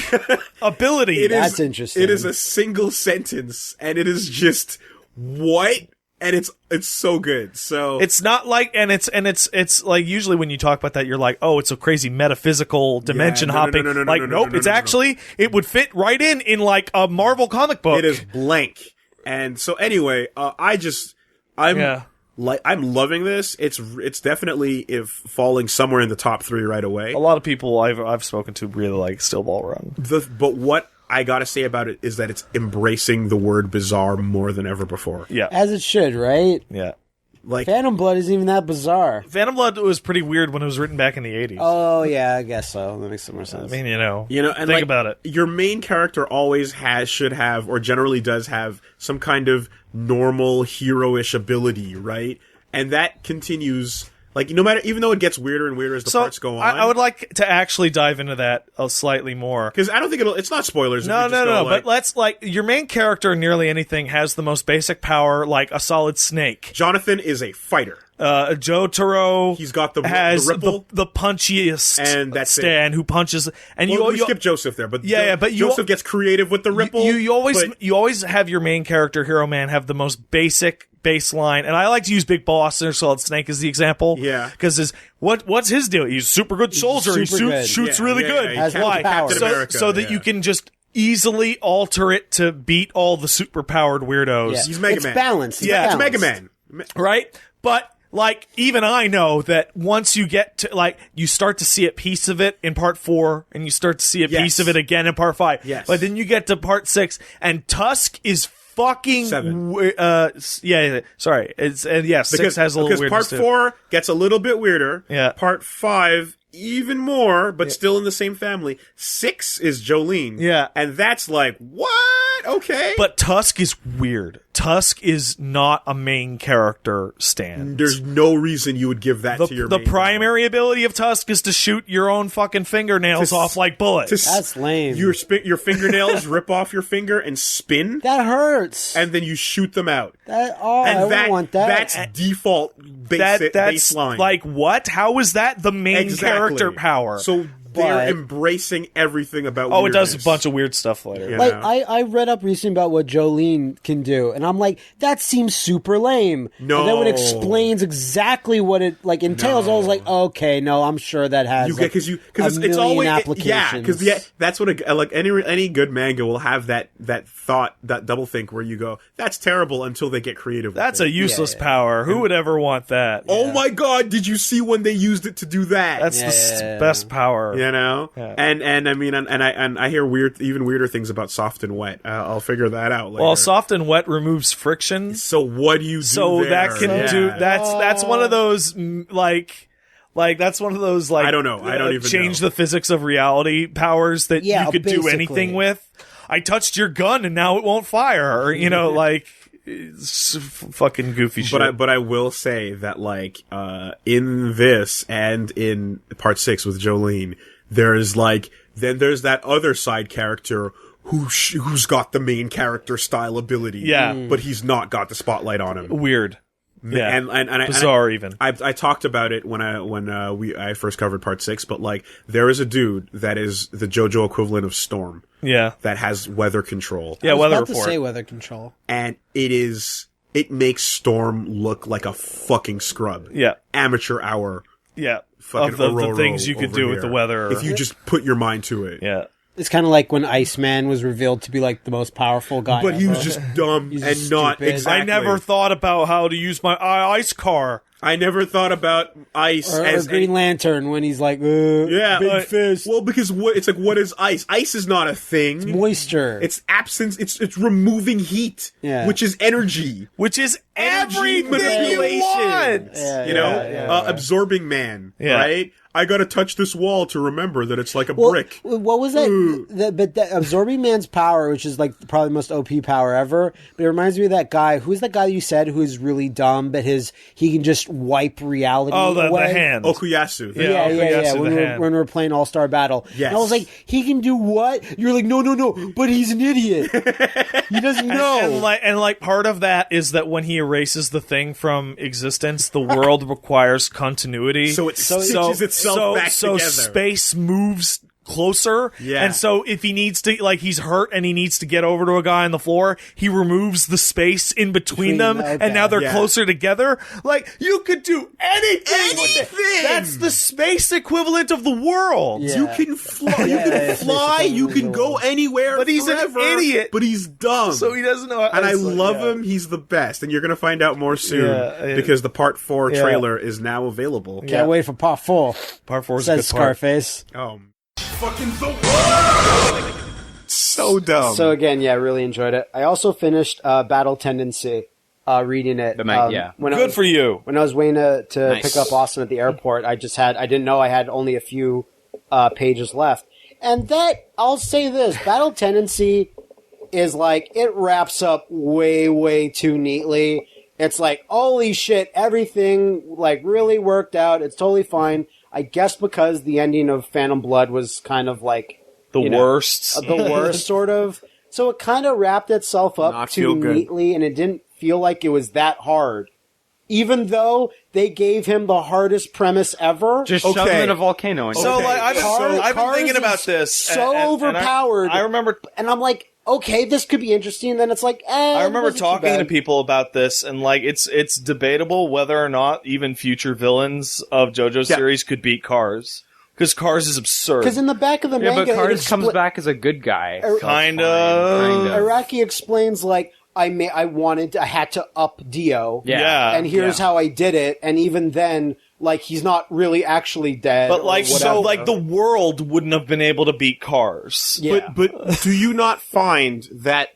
ability. It is- That's interesting. It is a single sentence, and it is just what? And it's so good. So It's not like, and it's like usually when you talk about that, you're like, oh, it's a crazy metaphysical dimension hopping. Nope, it's actually it would fit right in like a Marvel comic book. it is blank. And so anyway, I'm loving this. It's definitely falling somewhere in the top 3 right away. A lot of people I've spoken to really like Steel Ball Run. But what I gotta say about it is that it's embracing the word bizarre more than ever before. Yeah, As it should, right? yeah. Like, Phantom Blood isn't even that bizarre. Phantom Blood was pretty weird when it was written back in the 80s. Oh, yeah, I guess so. That makes some more sense. I mean, you know, and think about it. Your main character always should have, or generally does have, some kind of normal heroish ability, right? And that continues. Like, no matter, even though it gets weirder and weirder as the parts go on. I would like to actually dive into that slightly more. Because I don't think it's not spoilers. No. But let's, your main character in nearly anything has the most basic power, like a solid snake. Jonathan is a fighter. Jotaro. He's got the ripple, ripple. the punchiest And that's Stan who punches. And we skip Joseph there, but but Joseph gets creative with the ripple. You always have your main character, Hero Man, have the most basic baseline, and I like to use Big Boss and Solid Snake as the example. Yeah, because what's his deal? He's a super good soldier. He shoots really good. Has Why? Captain America, so that you can just easily alter it to beat all the super powered weirdos. Yeah. He's Mega it's Man. Balanced. Yeah, it's balanced. Mega Man, right? But like, even I know that once you get to, you start to see a piece of it in part 4, and you start to see a piece of it again in part 5. Yes. But then you get to part 6, and Tusk is fucking 7. Sorry. It's 6 has a little because weirdness part 4 gets a little bit weirder. Yeah. Part 5 even more, but still in the same family. 6 is Jolene. Yeah. And that's like, what? Okay. But Tusk is weird. Tusk is not a main character stand. There's no reason you would give that to your The main primary ability of Tusk is to shoot your own fucking fingernails off like bullets. That's lame. Your fingernails rip off your finger and spin. That hurts. And then you shoot them out. I wouldn't want that. That's default baseline. Like, what? How is that the main character power? So they're embracing everything about weirdness. It does a bunch of weird stuff later. Like, I read up recently about what Jolene can do, and I'm like, that seems super lame. No. And then when it explains exactly what it entails, I was like, okay, no, I'm sure that has because it's always applications. That's what any good manga will have that thought, that double think where you go, that's terrible until they get creative. That's a useless power. Who would ever want that? Oh my god, did you see when they used it to do that? That's the best power. You know, and I mean, and I hear even weirder things about soft and wet. I'll figure that out later. Well, soft and wet removes friction. So what do you do? So there? that can do. That's one of those like that's one of those like I don't know. I don't even change know. The physics of reality powers that you could do anything with. I touched your gun and now it won't fire. Or, you know, like. It's fucking goofy shit. But I will say that like in this and in part 6 with Jolene, there's there's that other side character who's got the main character style ability. Yeah. But he's not got the spotlight on him. Weird. Yeah, and bizarre. Even I talked about it when I first covered part 6, but like there is a dude that is the JoJo equivalent of Storm. Yeah, that has weather control. Yeah, weather report. To say weather control, and it makes Storm look like a fucking scrub. Yeah, amateur hour. Yeah, fucking of the things you could do with the weather if you just put your mind to it. Yeah. It's kind of like when Iceman was revealed to be like the most powerful guy. But he was just dumb and not exactly. I never thought about how to use my ice car. I never thought about ice or Green Lantern when he's like, big fist. Well, because what is ice? Ice is not a thing. It's moisture. It's absence. It's removing heat, which is energy, which is everything you want. Absorbing man, right? I gotta touch this wall to remember that it's like a brick. What was that? But that Absorbing Man's power, which is like probably the most OP power ever, but it reminds me of that guy. Who's that guy you said who is really dumb, but he can just wipe reality away? The hand. Okuyasu. Yeah. When we were playing All-Star Battle. Yes. And I was like, he can do what? You're like, no, but he's an idiot. He doesn't know. And like part of that is that when he erases the thing from existence, the world requires continuity. So it stitches itself back together. Space moves closer. Yeah. And so if he needs to, like, he's hurt and he needs to get over to a guy on the floor, he removes the space in between them, and now they're closer together. Like, you could do anything with it. That's the space equivalent of the world. Yeah. You can fly. You can go anywhere. But he's forever, an idiot. But he's dumb. So he doesn't know. And I love him. He's the best. And you're going to find out more soon because the Part 4 trailer is now available. Can't wait for Part 4. Part 4 says Scarface. Fucking the world. So dumb. So again, really enjoyed it. I also finished Battle Tendency, reading it. Good for you. When I was waiting to pick up Austin at the airport, I didn't know I had only a few pages left. And that, I'll say this, Battle Tendency is like, it wraps up way, way too neatly. It's like, holy shit, everything like really worked out. It's totally fine. I guess because the ending of Phantom Blood was kind of like the worst, sort of. So it kind of wrapped itself up too neatly, and it didn't feel like it was that hard. Even though they gave him the hardest premise ever. Just shove him in a volcano. So like, I've been thinking about this. So overpowered. I remember, and I'm like, okay, this could be interesting. And then it's like, I remember talking to people about this, and like, it's debatable whether or not even future villains of JoJo's series could beat Cars. Because Cars is absurd. Because in the back of the manga, but Cars comes back as a good guy. Kind of. Araki explains like, I had to up Dio. Yeah. And here's how I did it. And even then, like, he's not really actually dead. But like, so like the world wouldn't have been able to beat Cars. Yeah. But do you not find that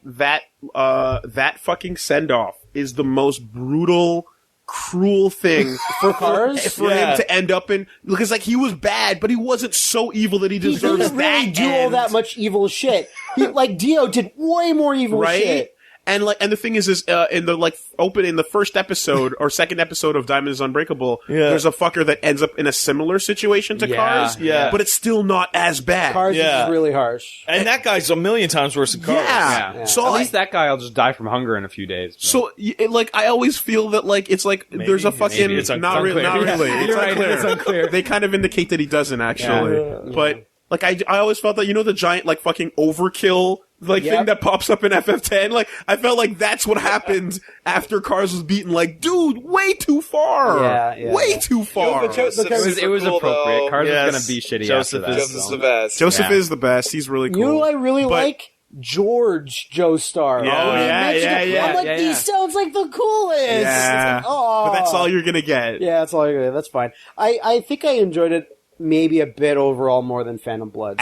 fucking send off is the most brutal, cruel thing for Cars for him to end up in? Because like, he was bad, but he wasn't so evil that he deserves didn't really do all that much evil shit. Dio did way more evil shit. And the thing is in the first episode or second episode of Diamond is Unbreakable, there's a fucker that ends up in a similar situation to Cars, but it's still not as bad. Cars is really harsh. And that guy's a million times worse than Cars. Yeah. So at least that guy will just die from hunger in a few days. So, I always feel that, it's like, there's a fucking... Maybe it's not really. It's unclear. They kind of indicate that he doesn't, actually. But, I always felt that, the giant, fucking overkill, thing that pops up in FF10? I felt like that's what happened after Cars was beaten. Dude, way too far! Way too far! It was appropriate. Cars was gonna be shitty Joseph after that. Joseph's the best. Joseph is the best. He's really cool. You know what I really like? George Joestar. I'm like, he sounds like the coolest. Yeah. But that's all you're gonna get. Yeah, that's all you're gonna get. That's fine. I think I enjoyed it maybe a bit overall more than Phantom Blood.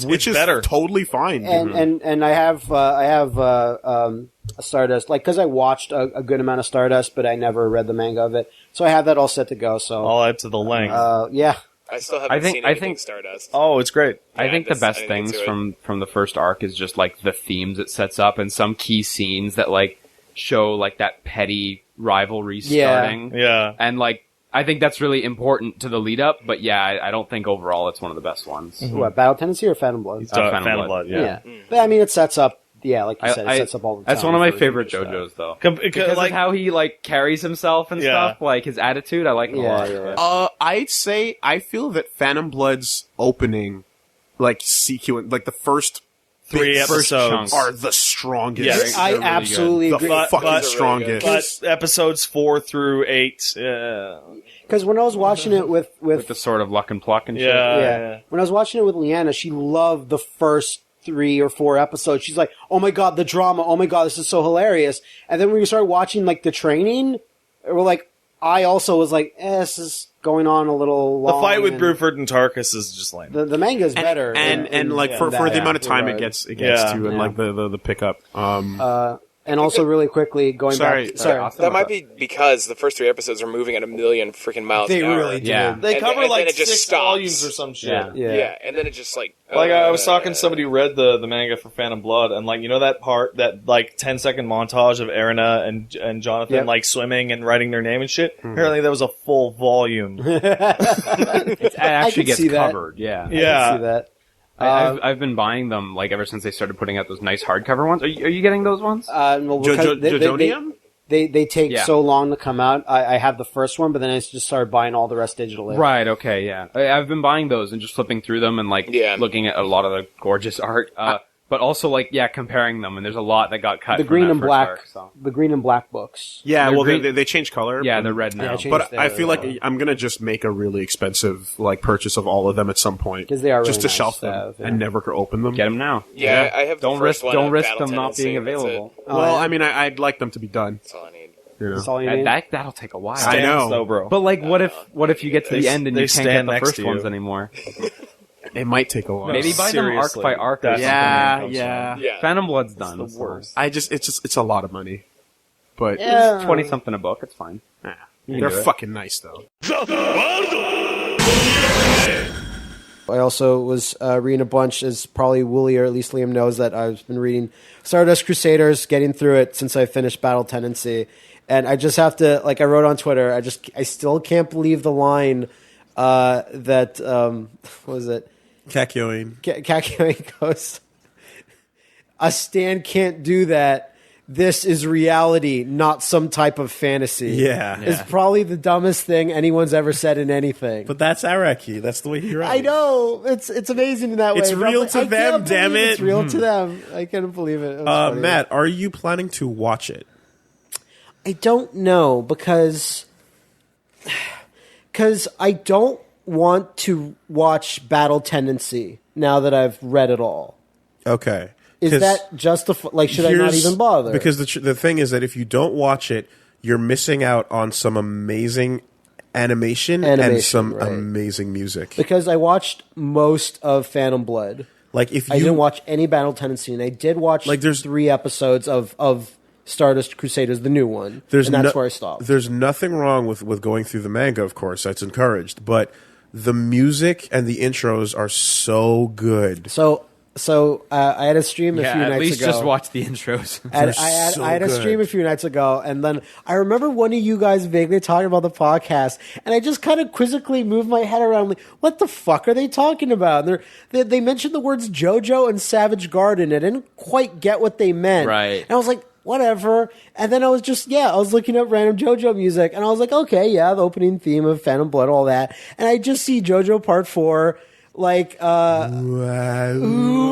Which is better. Totally fine. And I have a Stardust, because I watched a good amount of Stardust, but I never read the manga of it. So I have that all set to go. So I'll add to the link. Yeah. I still haven't seen anything Stardust. Oh, it's great. I think the best things from the first arc is just the themes it sets up and some key scenes that show that petty rivalry starting. Yeah. And I think that's really important to the lead up, but I don't think overall it's one of the best ones. Mm-hmm. What, Battle Tendency or Phantom Blood? Phantom Blood, yeah. But I mean, it sets up, like you said, it sets up all the time. That's one of my favorite JoJo's, though. Because of how he, carries himself and stuff, his attitude, I like it a lot. Yeah. I'd say, I feel that Phantom Blood's opening, sequence, the first 3 episodes are the strongest. Yes. I absolutely agree. The fucking strongest. But episodes 4 through 8, because when I was watching it with the sort of luck and pluck and shit. Yeah. When I was watching it with Leanna, she loved the first 3 or 4 episodes. She's like, "Oh my god, the drama! Oh my god, this is so hilarious!" And then when we started watching the training, I also was like, "This is going on a little long." The fight with Bruford and Tarkus is just lame. The manga is better, for the amount of time it gets to, and the pickup. And also, really quickly, going back... Sorry. That might be because the first 3 episodes are moving at a million freaking miles an hour. They really do. Yeah. They cover and then it 6 volumes or some shit. Yeah. And then it just I was talking to somebody who read the manga for Phantom Blood, and that part, that 10-second montage of Erina and Jonathan swimming and writing their name and shit. Apparently, that was a full volume. It actually gets covered. Yeah. I can see that. I've been buying them ever since they started putting out those nice hardcover ones. Are you getting those ones? Jojonium? They take so long to come out. I have the first one, but then I just started buying all the rest digitally. Right. Okay. Yeah. I've been buying those and just flipping through them and looking at a lot of the gorgeous art. But also, comparing them, and there's a lot that got cut. The green and black, the green and black books. Yeah, they changed color. Yeah, they're red now. But I feel like I'm gonna just make a really expensive purchase of all of them at some point, because they are just really to shelf them and never open them. Get them now. Yeah, I have. Don't risk them not being available. Well, I mean, I'd like them to be done. That's all I need. That's all you need. That'll take a while. I know, though, bro. But what if you get to the end and you can't get the first ones anymore? It might take a while. Maybe buy them arc by arc. Yeah. Phantom Blood's done. It's the worst. It's a lot of money, but 20 something a book. It's fine. They're fucking nice though. I also was reading a bunch, as probably Woolie or at least Liam knows, that I've been reading Stardust Crusaders, getting through it since I finished Battle Tendency, and I just have to, I wrote on Twitter, I still can't believe the line that what was it? Kakyoin goes, "A stand can't do that. This is reality, not some type of fantasy." Yeah. It's probably the dumbest thing anyone's ever said in anything. But that's Araki. That's the way he writes. I know. It's amazing in that way. It's real to them, damn it. It's real to them. I couldn't believe it. It was funny. Matt, are you planning to watch it? I don't know, because I don't want to watch Battle Tendency now that I've read it all. Okay. Is that just should I not even bother? Because the thing is that if you don't watch it, you're missing out on some amazing animation and some amazing music. Because I watched most of Phantom Blood. I didn't watch any Battle Tendency, and I did watch there's 3 episodes of Stardust Crusaders, the new one, and that's where I stopped. There's nothing wrong with going through the manga, of course. That's encouraged. But the music and the intros are so good. So So I had a stream a few nights ago. At least just watch the intros. I had a stream a few nights ago, and then I remember one of you guys vaguely talking about the podcast, and I just kind of quizzically moved my head around, like, what the fuck are they talking about? And they mentioned the words JoJo and Savage Garden. I didn't quite get what they meant. Right. And I was like, whatever. And then I was I was looking up random JoJo music, and I was like, okay, yeah, the opening theme of Phantom Blood, all that. And I just see JoJo Part 4, like, and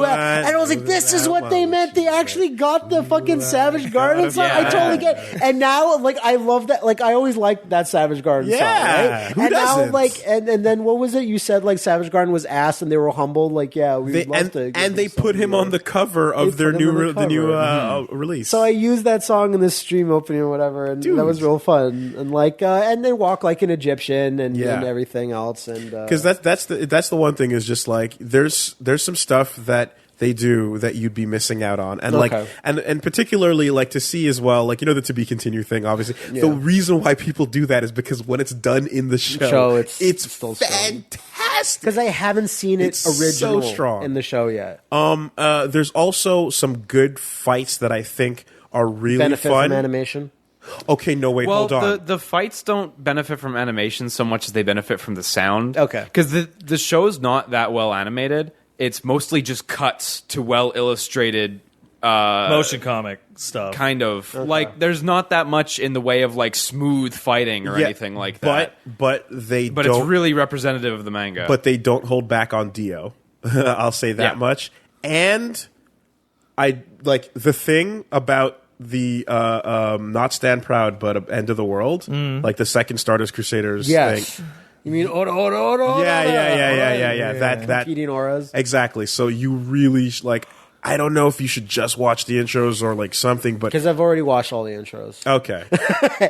I was like, this is what they meant. They actually got the fucking Savage Garden song. I totally get it. And now, like, I love that. Like, I always liked that Savage Garden song, right? Who and doesn't? now, like, and then what was it? You said, like, Savage Garden was asked and they were humbled. Like, yeah, we'd love to. And they put him on the cover of their new release. So I used that song in this stream opening or whatever, and that was real fun. And like, and they walk like an Egyptian and everything else. And because that's the one thing is just like there's some stuff that they do that you'd be missing out on, and like and particularly like to see as well, like, you know, the to be continued thing. Obviously, the reason why people do that is because when it's done in the show it's still fantastic. Because I haven't seen it original so strong in the show yet. There's also some good fights that I think are really benefit fun. From animation. Okay, no, wait, hold on. The fights don't benefit from animation so much as they benefit from the sound. Okay. Because the show's not that well animated. It's mostly just cuts to well illustrated motion comic stuff. Kind of. Okay. Like, there's not that much in the way of, like, smooth fighting or anything like that. But it's really representative of the manga. But they don't hold back on Dio. I'll say that much. And I like the thing about the not Stand Proud but End of the World, like the second Stardust Crusaders thing. You mean Ora? Yeah. That competing auras. Exactly. So you really like. I don't know if you should just watch the intros or like something, but because I've already watched all the intros. Okay.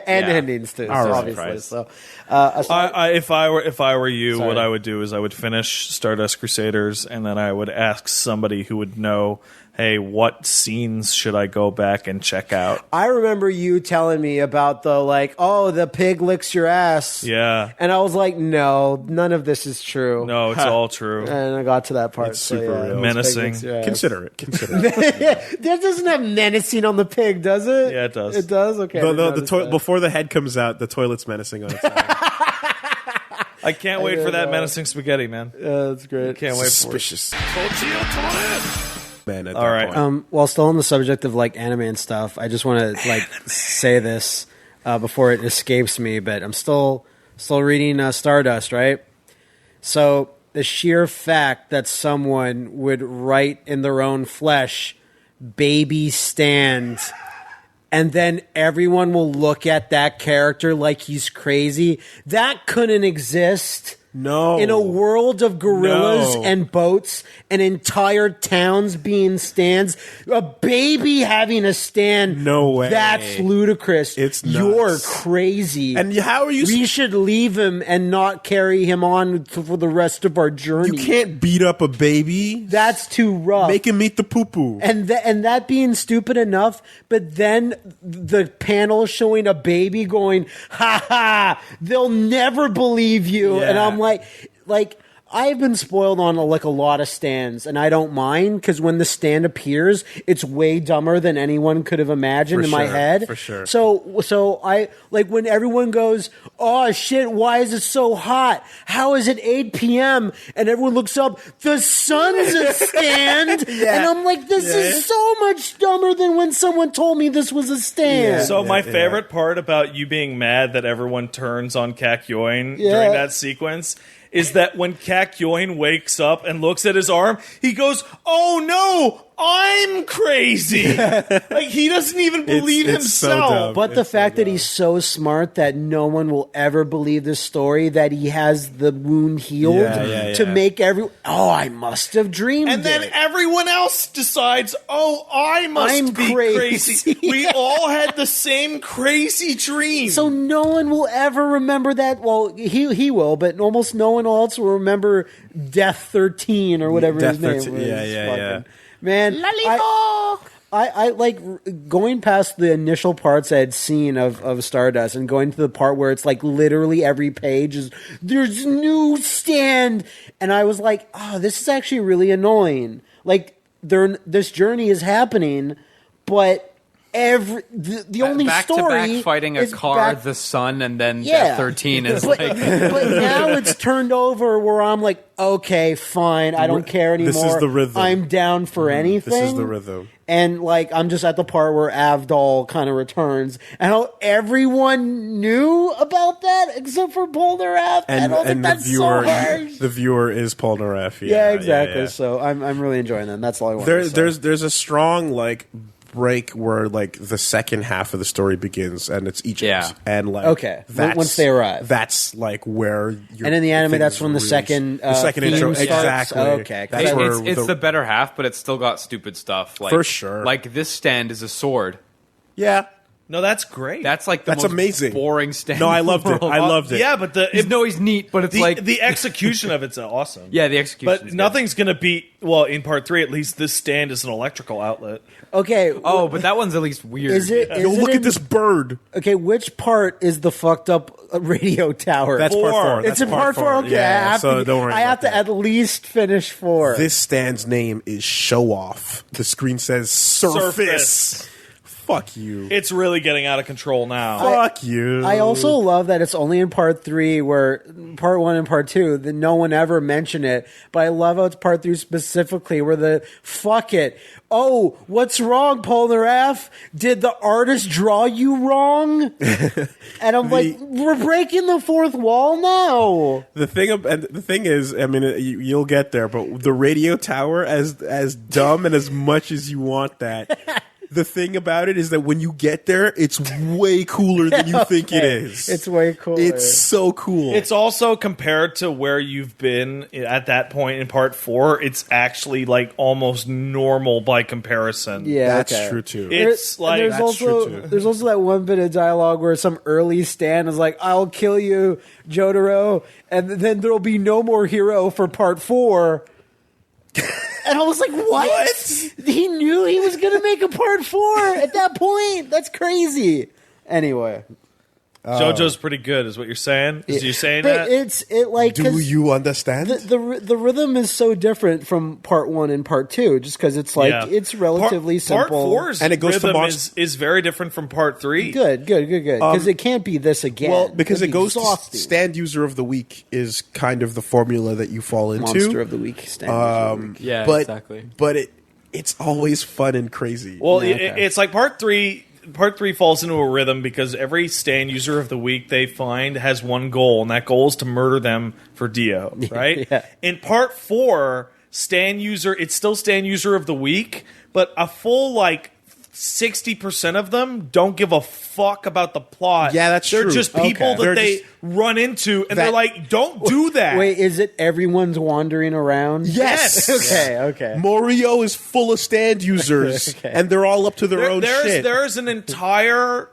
And endings too, obviously. So, if I were you, what I would do is I would finish Stardust Crusaders, and then I would ask somebody who would know, hey, what scenes should I go back and check out? I remember you telling me about the pig licks your ass. Yeah. And I was like, no, none of this is true. No, it's all true. And I got to that part. It's super real. Menacing. Consider it. That doesn't have menacing on the pig, does it? Yeah, it does. It does? Okay. Before the head comes out, the toilet's menacing on its own. I can't wait for that menacing spaghetti, man. Yeah, that's great. Can't wait for it. Man, all right. While still on the subject of like anime and stuff, I just want to say this before it escapes me. But I'm still reading Stardust, right? So the sheer fact that someone would write in their own flesh, "baby stand," and then everyone will look at that character like he's crazy, that couldn't exist. No. In a world of gorillas and boats and entire towns being stands, a baby having a stand. No way. That's ludicrous. It's nuts. You're crazy. And how are you? We should leave him and not carry him on for the rest of our journey. You can't beat up a baby. That's too rough. Make him eat the poo-poo. And that being stupid enough, but then the panel showing a baby going, ha ha, they'll never believe you. Yeah. And I'm like I've been spoiled on a lot of stands, and I don't mind because when the stand appears, it's way dumber than anyone could have imagined my head. For sure. So I like when everyone goes, "Oh shit, why is it so hot? How is it 8 p.m.?" and everyone looks up, the sun's a stand, and I'm like, this is so much dumber than when someone told me this was a stand. So my favorite part about you being mad that everyone turns on Kakyoin during that sequence is that when Kakyoin wakes up and looks at his arm, he goes, "Oh no, I'm crazy." Like, he doesn't even believe himself. So but the fact that he's so smart that no one will ever believe this story, that he has the wound healed to make I must have dreamed and then everyone else decides, I must be crazy. We all had the same crazy dream. So no one will ever remember that. Well, he will, but almost no one else will remember Death 13 or whatever his name was. Yeah. Man, I like going past the initial parts I had seen of Stardust and going to the part where it's like literally every page is there's new stand, and I was like, oh, this is actually really annoying. Like this journey is happening, but the only back story to back fighting a car, the sun, and then Death 13 is but now it's turned over where I'm like, okay, fine, I don't care anymore. This is the rhythm. I'm down for anything. This is the rhythm. And like I'm just at the part where Avdol kind of returns, and everyone knew about that except for Polnareff. I don't think that's so harsh. The viewer is Polnareff. Yeah, exactly. So I'm really enjoying that. That's all I want. There's a strong like break where like the second half of the story begins, and it's Egypt, and like once they arrive, that's like where. And in the anime, that's when the second intro starts. exactly. Okay, that's where it's the better half, but it's still got stupid stuff. Like, for sure, like this stand is a sword. Yeah. No, that's great. That's like that's most amazing. Boring stand. No, I loved it. I loved it. Yeah, but he's neat, but it's like the execution of it's awesome. Yeah, the execution. But nothing's gonna beat. Well, in part 3, at least this stand is an electrical outlet. Okay. Oh, but that one's at least weird. Is it? Look at this bird. Okay, which part is the fucked up radio tower? That's part 4. It's in part 4. Okay, yeah, don't worry. I have to at least finish 4. This stand's name is Show Off. The screen says Surface. Fuck you. It's really getting out of control now. Fuck you. I also love that it's only in part 3 where part 1 and part 2 that no one ever mentioned it, but I love how it's part 3 specifically where the fuck it. Oh, what's wrong, Polnareff? Did the artist draw you wrong? And I'm like, we're breaking the fourth wall now. The thing is, I mean, you'll get there, but the radio tower, as dumb and as much as you want that. The thing about it is that when you get there, it's way cooler than you think it is. It's way cooler. It's so cool. It's also compared to where you've been at that point in part 4. It's actually like almost normal by comparison. Yeah, that's true too. It's there's also that one bit of dialogue where some early stand is like, "I'll kill you, Jotaro," and then there'll be no more hero for part 4. And I was like, what? He knew he was going to make a part 4 at that point. That's crazy. Anyway. JoJo's pretty good, is what you're saying? Is you saying that? Do you understand? The rhythm is so different from part 1 and part 2, just because it's like it's relatively simple. Part 4's and it goes rhythm to is very different from part 3. Good. Because it can't be this again. Well, because it goes exhausting. to stand user of the week is kind of the formula that you fall into. Monster of the week, stand user of the week. Yeah, exactly. But it's always fun and crazy. Well, it's like part 3. Part 3 falls into a rhythm because every stand user of the week they find has one goal, and that goal is to murder them for Dio, right? Yeah. In part 4, it's still stand user of the week, but a full 60% of them don't give a fuck about the plot. Yeah, that's They're true. just people that they just run into, and they're like, don't do that. Wait, is it everyone's wandering around? Yes. Okay. Morio is full of stand users, and they're all up to their own shit. There's an entire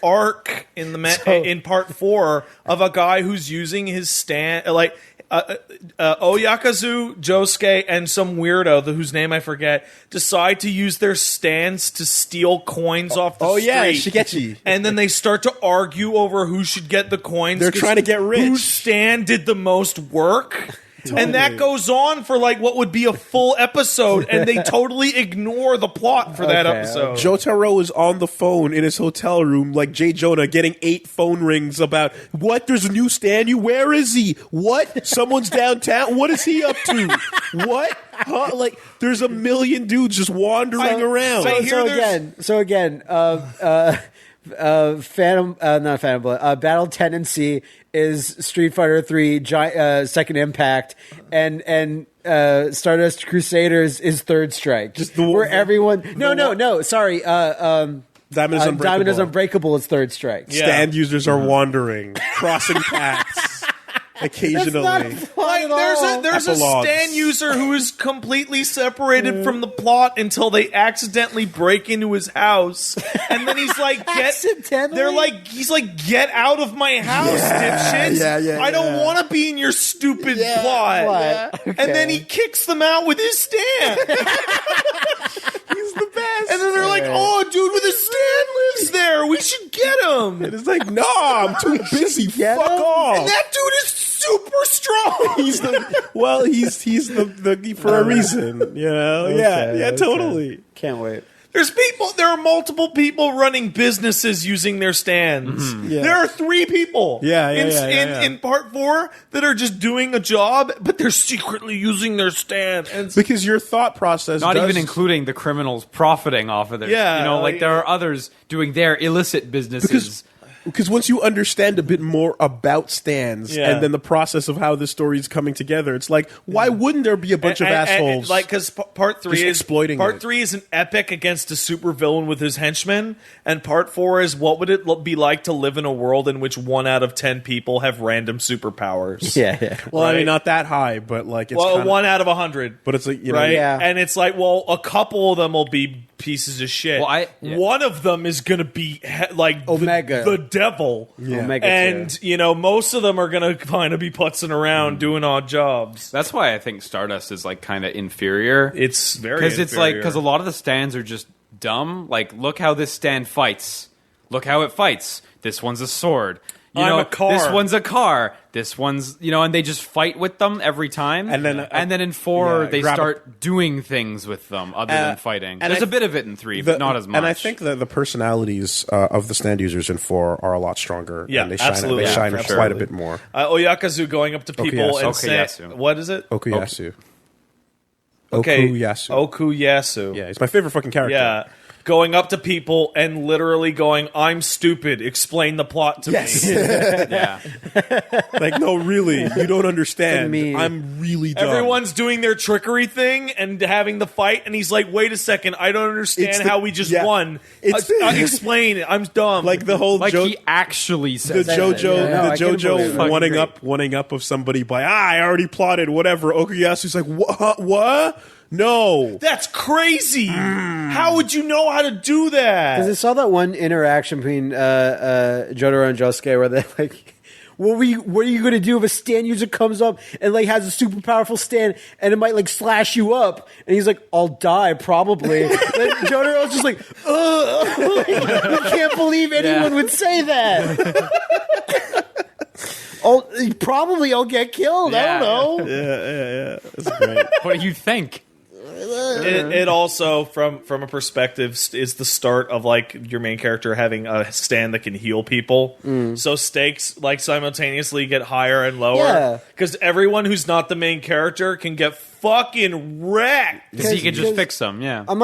arc in in part 4 of a guy who's using his stand Oyakazu, Josuke, and some weirdo whose name I forget decide to use their stands to steal coins off the street. Yeah, Shigechi. And then they start to argue over who should get the coins. They're trying to get rich. Whose stand did the most work? And that goes on for what would be a full episode, and they totally ignore the plot for that episode. Jotaro is on the phone in his hotel room, like J. Jonah, getting 8 phone rings about, what, there's a new stand you? Where is he? What? Someone's downtown? What is he up to? What? Huh? There's a million dudes just wandering around. So again, Battle Tendency is Street Fighter 3 Second Impact, and Stardust Crusaders is Third Strike. Diamond is Unbreakable is Third Strike. Yeah. Stand users are wandering, crossing paths. Occasionally, there's a stand user who is completely separated from the plot until they accidentally break into his house, and then he's like, "Get out of my house, dipshits! I don't want to be in your stupid plot." Okay. And then he kicks them out with his stand. He's the best. And then they're like, "Oh, dude with his stand lives there. We should get him." And it's like, "No, I'm too busy. Fuck off." And that dude is super strong. He's the for a reason, you know. Yeah, totally. Can't wait. There are multiple people running businesses using their stands. Mm-hmm. Yeah. There are 3 people in part 4 that are just doing a job, but they're secretly using their stand. And because your thought process not even including the criminals profiting off of this. Yeah, you know, like there are others doing their illicit businesses. Because once you understand a bit more about stands and then the process of how the story is coming together, it's like, why wouldn't there be a bunch of assholes? Like, because part 3 is exploiting part 3 is an epic against a supervillain with his henchmen, and part 4 is what would it be like to live in a world in which 1 out of 10 people have random superpowers? Yeah. Well, I mean, not that high, but like it's 1 out of 100. But it's like, you know, right? Yeah. And it's like, well, a couple of them will be pieces of shit. Well, one of them is going to be like Omega. the devil. Yeah. Omega And, too. you know, most of them are going to kind of be putzing around doing odd jobs. That's why I think Stardust is like kind of inferior. It's very because it's like because a lot of the stands are just dumb. Like, look how this stand fights. Look how it fights. This one's a sword. I'm a car. This one's a car. This one's, you know, and they just fight with them every time. And then in 4, they grab start doing things with them other than fighting. and There's a bit of it in 3, but not as much. And I think that the personalities of the stand users in 4 are a lot stronger. Yeah, and they shine, absolutely. They shine Yeah, for quite a sure. bit more. Oyakazu going up to people and saying, Okuyasu. what is it? Okuyasu. Okay. Okuyasu. Okuyasu. Yeah, he's my favorite fucking character. Yeah. Going up to people and literally going, I'm stupid, explain the plot to me. yeah. Like, no, really, you don't understand. me. I'm really dumb. Everyone's doing their trickery thing and having the fight, and he's like, wait a second, I don't understand how we just won. Explain it, I'm dumb. Like the whole Like joke. he actually The says JoJo one-ing up of somebody by I already plotted whatever. Okuyasu's like what? No, that's crazy. How would you know how to do that? Because I saw that one interaction between Jotaro and Josuke where they're like, what are you going to do if a stand user comes up and like has a super powerful stand and it might like slash you up? And he's like, I'll die probably. And Jotaro's just like, ugh. I can't believe anyone would say that. I'll get killed. I don't know. Yeah. That's great. What do you think? It also, from a perspective, is the start of like your main character having a stand that can heal people. So stakes like simultaneously get higher and lower because everyone who's not the main character can get fucking wrecked. Because he can just fix them. Yeah, I'm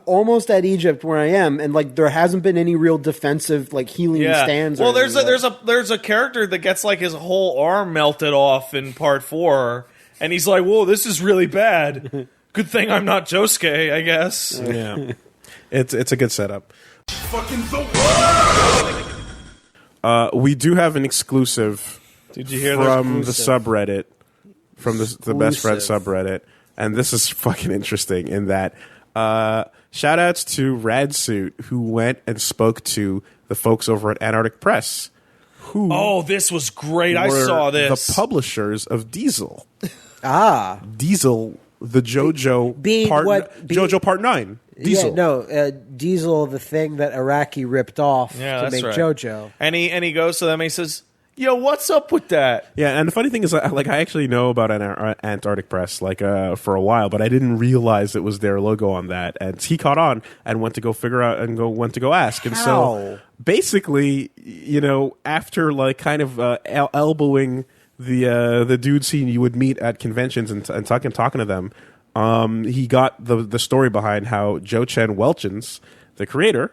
almost at Egypt where I am, and like there hasn't been any real defensive like healing stands. Well, there's a character that gets like his whole arm melted off in part 4, and he's like, "Whoa, this is really bad." Good thing I'm not Josuke, I guess. Yeah, it's a good setup. Fucking the world. We do have an exclusive. Did you hear from the subreddit, from the best friend subreddit, and this is fucking interesting in that. Shout outs to Radsuit who went and spoke to the folks over at Antarctic Press. This was great. I saw this. The publishers of Diesel. Diesel. The JoJo JoJo Part 9. Diesel. Yeah, no, Diesel, the thing that Araki ripped off to make JoJo. And he goes to them and he says, yo, what's up with that? Yeah, and the funny thing is, like, I actually know about Antarctic Press, like, for a while, but I didn't realize it was their logo on that. And he caught on and went to go figure out and went to go ask. And so, basically, you know, after, like, kind of elbowing the dudes you would meet at conventions and talking to them, he got the story behind how Joe Chen Welchins, the creator,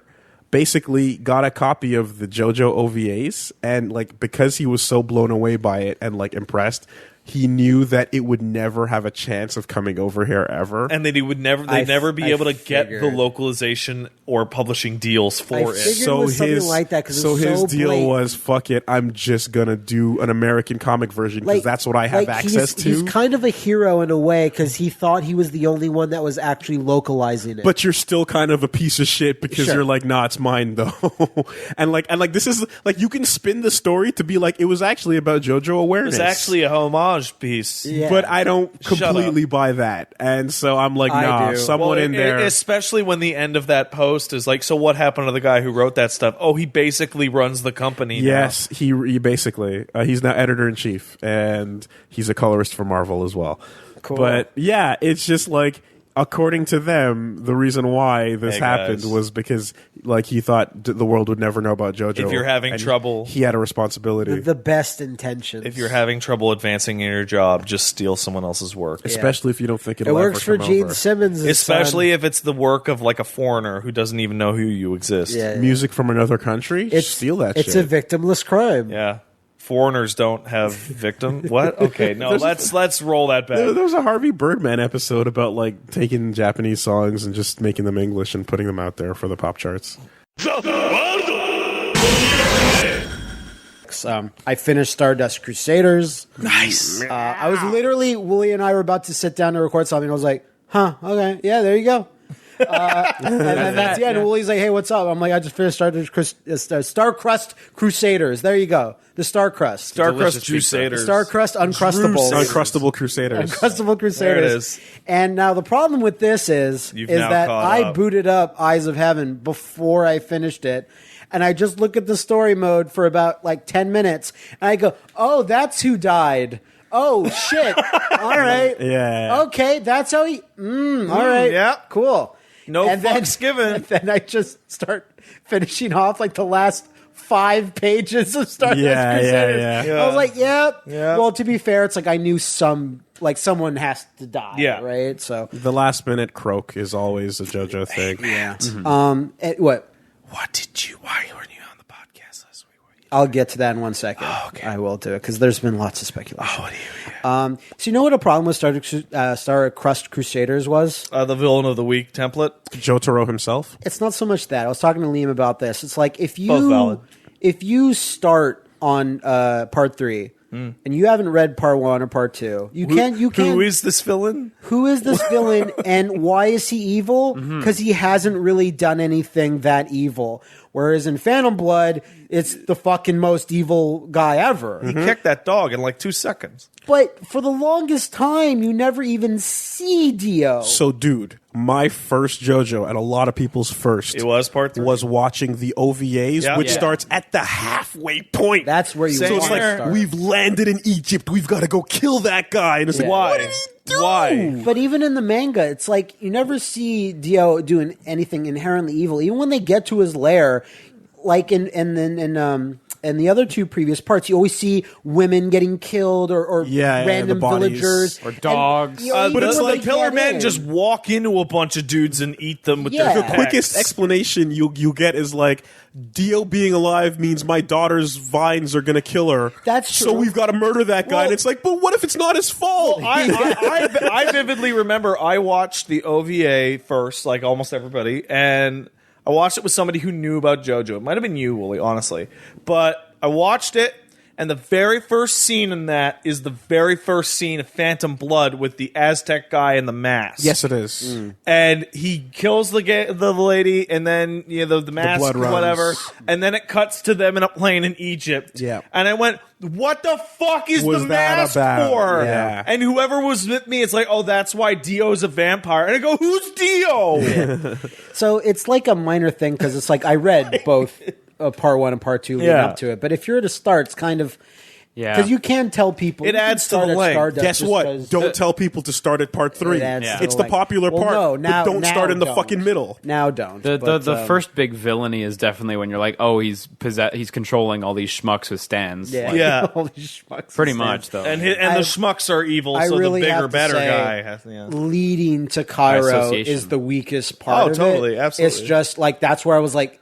basically got a copy of the JoJo OVAs, and like because he was so blown away by it and like impressed, he knew that it would never have a chance of coming over here ever, and that he would never be able to get the localization or publishing deals for it. So his deal was, fuck it, I'm just gonna do an American comic version because that's what I have access to. He's kind of a hero in a way because he thought he was the only one that was actually localizing it. But you're still kind of a piece of shit because you're like, nah, it's mine though. and like this is like, you can spin the story to be like it was actually about JoJo awareness. It was actually a homage. homage piece. Yeah. But I don't completely buy that. And so I'm like, nah, someone in there. Especially when the end of that post is like, so what happened to the guy who wrote that stuff? Oh, he basically runs the company now. Yes, he basically. He's now editor-in-chief, and he's a colorist for Marvel as well. Cool. But yeah, it's just like, according to them, the reason why this happened was because, like, he thought the world would never know about JoJo. If you're having trouble, he had a responsibility. The best intentions. If you're having trouble advancing in your job, just steal someone else's work. Especially if you don't think it it'll works ever for come Gene over. Simmons. Especially if it's the work of like a foreigner who doesn't even know who you exist. Music from another country, steal that shit. It's a victimless crime. Yeah. Foreigners don't have victim. What? Okay, no. Let's roll that back. There was a Harvey Birdman episode about like taking Japanese songs and just making them English and putting them out there for the pop charts. I finished Stardust Crusaders. Nice. I was literally, Woolie and I were about to sit down to record something. I was like, okay, yeah, there you go. And then that's the end. Woolie's like, hey, what's up? I'm like, I just finished Starcrust Crusaders. There you go. The Starcrust. Starcrust Crusaders. Starcrust Uncrustables. Uncrustable Crusaders. Uncrustable Crusaders. There it is. And now the problem with this is that I booted up Eyes of Heaven before I finished it. And I just look at the story mode for about like 10 minutes. And I go, oh, that's who died. Oh, shit. All right. Yeah. Okay, that's how he... all right. Yeah. Cool. No fucks given. And then I just start finishing off like the last 5 pages of Stardust Crusaders. Yeah. I was like, yep. Yeah. Well, to be fair, it's like I knew someone has to die. Yeah. Right? So the last minute croak is always a JoJo thing. Yeah. Mm-hmm. What? Why weren't you on the podcast last week? I'll get to that in 1 second. Oh, okay. I will do it because there's been lots of speculation. Oh, what do you? So you know what a problem with Starcrust Crusaders was? The villain of the week template. Jotaro himself? It's not so much that. I was talking to Liam about this. It's like if Both valid. you start on part 3 and you haven't read part 1 or part 2, you can't. Who is this villain? Who is this villain and why is he evil? Because he hasn't really done anything that evil. Whereas in Phantom Blood, it's the fucking most evil guy ever. He kicked that dog in like 2 seconds. But for the longest time, you never even see Dio. So, dude, my first JoJo, and a lot of people's first, it was part 3, was watching the OVAs, which starts at the halfway point. That's where you. So it's like we've landed in Egypt. We've got to go kill that guy. And it's like, why? What did he do? Why? But even in the manga, it's like you never see Dio doing anything inherently evil. Even when they get to his lair, like in the other 2 previous parts, you always see women getting killed or random villagers or dogs. But it's like Pillar Men just walk into a bunch of dudes and eat them with their The quickest explanation you get is like, Dio being alive means my daughter's vines are going to kill her. That's true. So we've got to murder that guy. And it's like, but what if it's not his fault? I vividly remember I watched the OVA first, like almost everybody, and I watched it with somebody who knew about JoJo. It might have been you, Woolie, honestly. But I watched it, and the very first scene in that is the very first scene of Phantom Blood with the Aztec guy in the mask. Yes, it is. And he kills the lady, and then the mask, blood runs. whatever. And then it cuts to them in a plane in Egypt. Yeah. And I went, what the fuck is Was the that mask about? for? Yeah. And whoever was with me, it's like, oh, that's why Dio's a vampire. And I go, who's Dio? Yeah. So it's like a minor thing because it's like I read both part 1 and part 2 leading up to it. But if you're to start, it's kind of... Yeah. Because you can tell people... It adds to the length. Guess what? Don't tell people to start at part 3. It's the popular part. No, but don't start in the fucking middle. Now don't. The first big villainy is definitely when you're like, oh, he's controlling all these schmucks with stands. Yeah. All these schmucks pretty with much, stands. though. And the schmucks are evil, so really the bigger, have to better say, guy has... Yeah. Leading to Cairo is the weakest part of it. Totally, absolutely. It's just like, that's where I was like...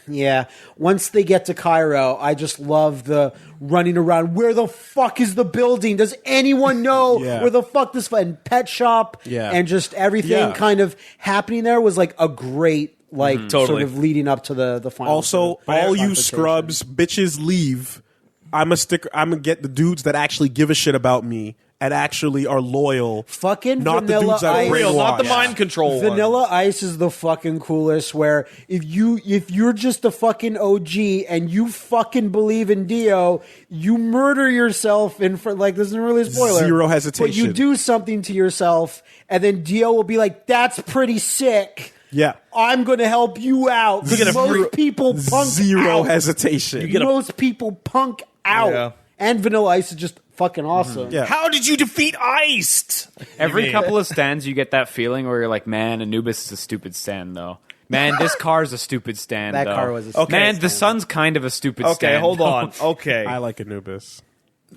yeah. Once they get to Cairo, I just love the running around. Where the fuck is the building? Does anyone know where the fuck this and pet shop and just everything kind of happening there was like a great sort of leading up to the final. Also, all you scrubs, bitches, leave. I'm gonna get the dudes that actually give a shit about me and actually are loyal. Fucking not Vanilla the dudes that Ice. Real, not the brainwash. mind control Vanilla ones. Ice is the fucking coolest. Where if you're just a fucking OG and you fucking believe in Dio, you murder yourself in front. Like, this isn't really a spoiler. Zero hesitation. But you do something to yourself, and then Dio will be like, "That's pretty sick. Yeah. I'm going to help you out." Most people punk Zero out. hesitation. Most people punk out. Yeah. And Vanilla Ice is just fucking awesome. Yeah. How did you defeat Iced? Every couple of stands, you get that feeling where you're like, man, Anubis is a stupid stand, though. Man, this car's a stupid stand, That though. car was a stupid Man, stand. the sun's kind of a stupid stand. Okay, hold though. on. Okay. I like Anubis.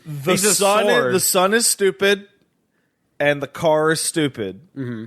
The He's a sun, sword. the sun is stupid, and the car is stupid,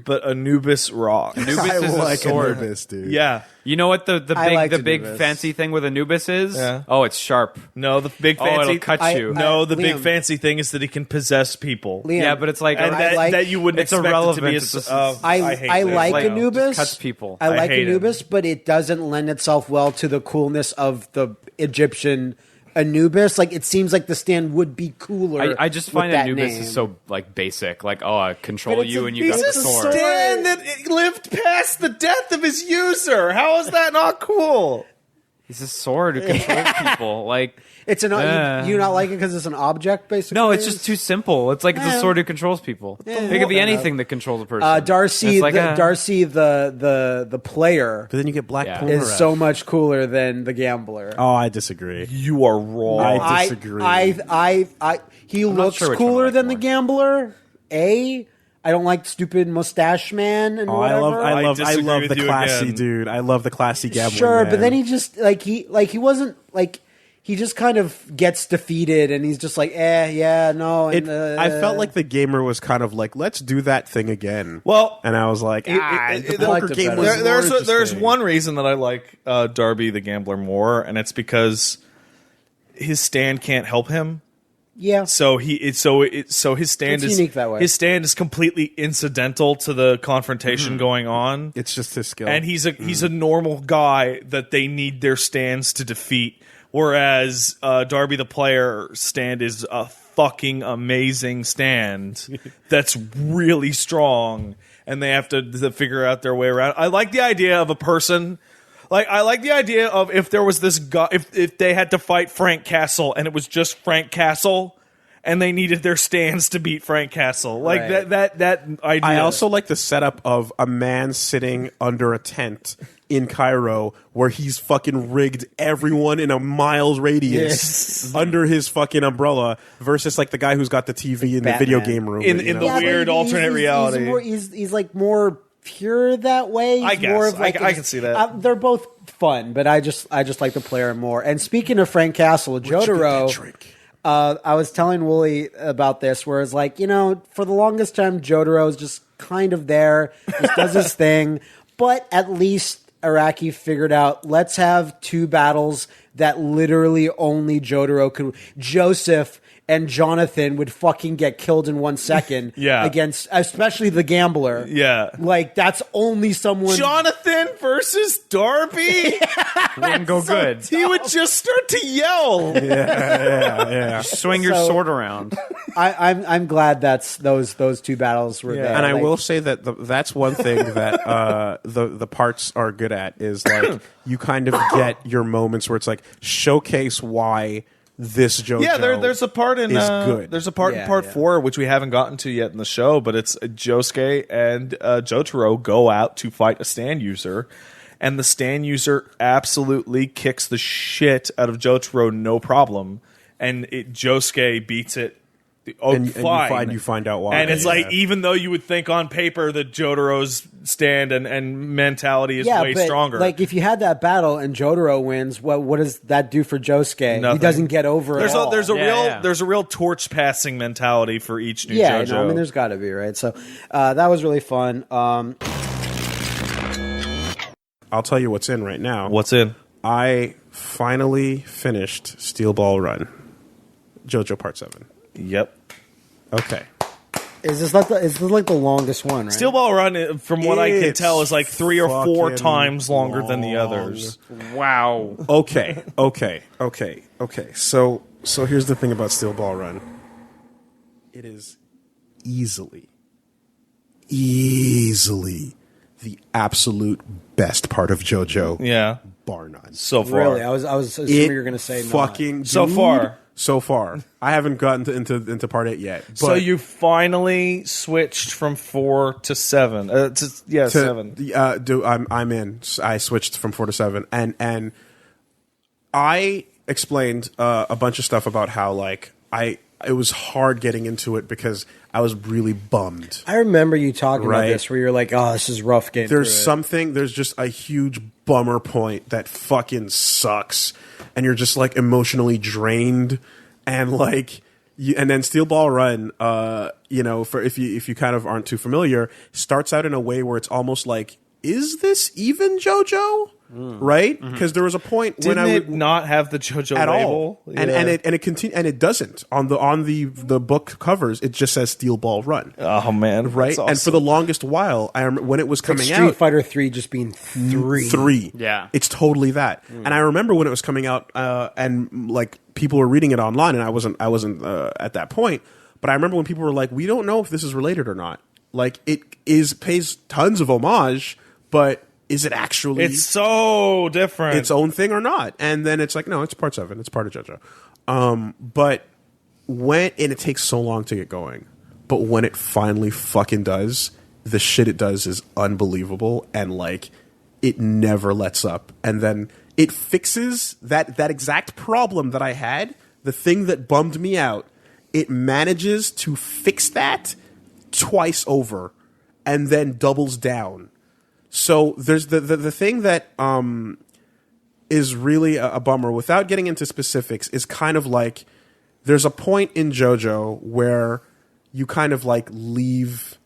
but Anubis rocks. Anubis I is like a sword. Anubis, dude. Yeah. You know what the I like big Anubis. fancy thing with Anubis is? Yeah. Oh, it's sharp. No, the big Oh, fancy it'll cut you. No, the big Liam. fancy thing is that he can possess people. Liam, Yeah, but it's like And that you wouldn't it's expect irrelevant. it to be. It's just- I hate like that. Anubis. Just cuts people. I like hate Anubis, but it doesn't lend itself well to the coolness of the Egyptian Anubis. Like, it seems like the stand would be cooler. I just with find that Anubis name. is so like basic. Like, oh, I control But it's you a- and you got he's the a sword. Stand that lived past the death of his user. How is that not cool? He's a sword who controls people. Like, It's an you not like it because it's an object, basically. no, it's just too simple. It's like it's a sword who controls people. It could be anything that controls a person. Darcy. It's like Darcy, the player, But then you get Black Yeah. Polnareff. is so much cooler than the gambler. Oh, I disagree. You are wrong. I disagree. He I'm not looks sure which one I cooler like than more. the gambler. I don't like stupid mustache man and Oh, whatever. I love disagree the with you classy again. dude. I love the classy gambling Sure, man. but then he just he wasn't like, he just kind of gets defeated and he's just like, no. And, I felt like the gamer was kind of like, let's do that thing again. Well, and I was like, the I poker liked it game better. was there's more there's interesting. one reason that I like Darby the Gambler more, and it's because his stand can't help him. yeah. So his stand It's is unique that way. His stand is completely incidental to the confrontation going on. It's just his skill. And he's a normal guy that they need their stands to defeat. Whereas Darby the player stand is a fucking amazing stand that's really strong, and they have to figure out their way around. I like the idea of a person. Like, I like the idea of if there was this guy, if they had to fight Frank Castle and it was just Frank Castle, and they needed their stands to beat Frank Castle. Like Right. that idea. I also like the setup of a man sitting under a tent in Cairo where he's fucking rigged everyone in a mile's radius under his fucking umbrella versus like the guy who's got the TV in the video Batman. game room. In you the know? weird alternate reality. He's like more pure that way. He's I guess. more of like I can see that. They're both fun, but I just like the player more. And speaking of Frank Castle, Jotaro. I was telling Woolie about this, where it's like, for the longest time, Jotaro is just kind of there, just does his thing, but at least Araki figured out, let's have two battles that literally only Jotaro could. Joseph and Jonathan would fucking get killed in 1 second. Yeah. Against, especially the gambler. Yeah. Like, that's only someone. Jonathan versus Darby? Wouldn't go good. He would just start to yell. Yeah. Swing your sword around. I'm glad that's those two battles were there. And I Like, will say that that's one thing that the parts are good at is like you kind of get your moments where it's like showcase why this JoJo Yeah, there's a part in is good. There's a part in part 4 which we haven't gotten to yet in the show, but it's Josuke and Jotaro go out to fight a stand user, and the stand user absolutely kicks the shit out of Jotaro, no problem, and Josuke beats it. and fine. you find out why. And it's Yeah. like, even though you would think on paper that Jotaro's stand and mentality is way but, stronger. Like, if you had that battle and Jotaro wins, what does that do for Josuke? Nothing. He doesn't get over there's it all. there's a real torch passing mentality for each new yeah, JoJo. no, I mean, there's got to be, right? So that was really fun. I'll tell you what's in right now. What's in? I finally finished Steel Ball Run, JoJo Part 7. Yep. Okay. Is this like the longest one, right? Steel Ball Run, from what I can It's tell, is like 3 or 4 fucking times longer than the long. others. Wow. Okay. So here's the thing about Steel Ball Run. It is easily the absolute best part of JoJo. Yeah. Bar none. So far. Really? I was assuming you were going to say fucking so far. So far. I haven't gotten into part 8 yet. But so you finally switched from 4 to 7. 7. I'm in. I switched from 4 to 7 and I explained a bunch of stuff about how like it was hard getting into it because I was really bummed. I remember you talking about this where you're like, oh, this is rough getting there's just a huge bummer point that fucking sucks. And you're just like emotionally drained. And like, and then Steel Ball Run, for if you kind of aren't too familiar, starts out in a way where it's almost like, is this even JoJo? Right? Because there was a point when I would not have the JoJo at label, all. And it continue, and it doesn't on the book covers. It just says Steel Ball Run. Oh man, right? Awesome. And for the longest while, I remember when it was coming Street out, Street Fighter 3 just being 3. 3. Yeah, it's totally that. And I remember when it was coming out, and like people were reading it online, and I wasn't at that point. But I remember when people were like, "We don't know if this is related or not." Like it pays tons of homage, but is it actually? It's so different. Its own thing or not? And then it's like, no, it's part 7. It's part of JoJo. But and it takes so long to get going. But when it finally fucking does, the shit it does is unbelievable, and like it never lets up. And then it fixes that exact problem that I had, the thing that bummed me out. It manages to fix that twice over, and then doubles down. So there's the thing that is really a bummer, without getting into specifics, is kind of like there's a point in JoJo where you kind of like leave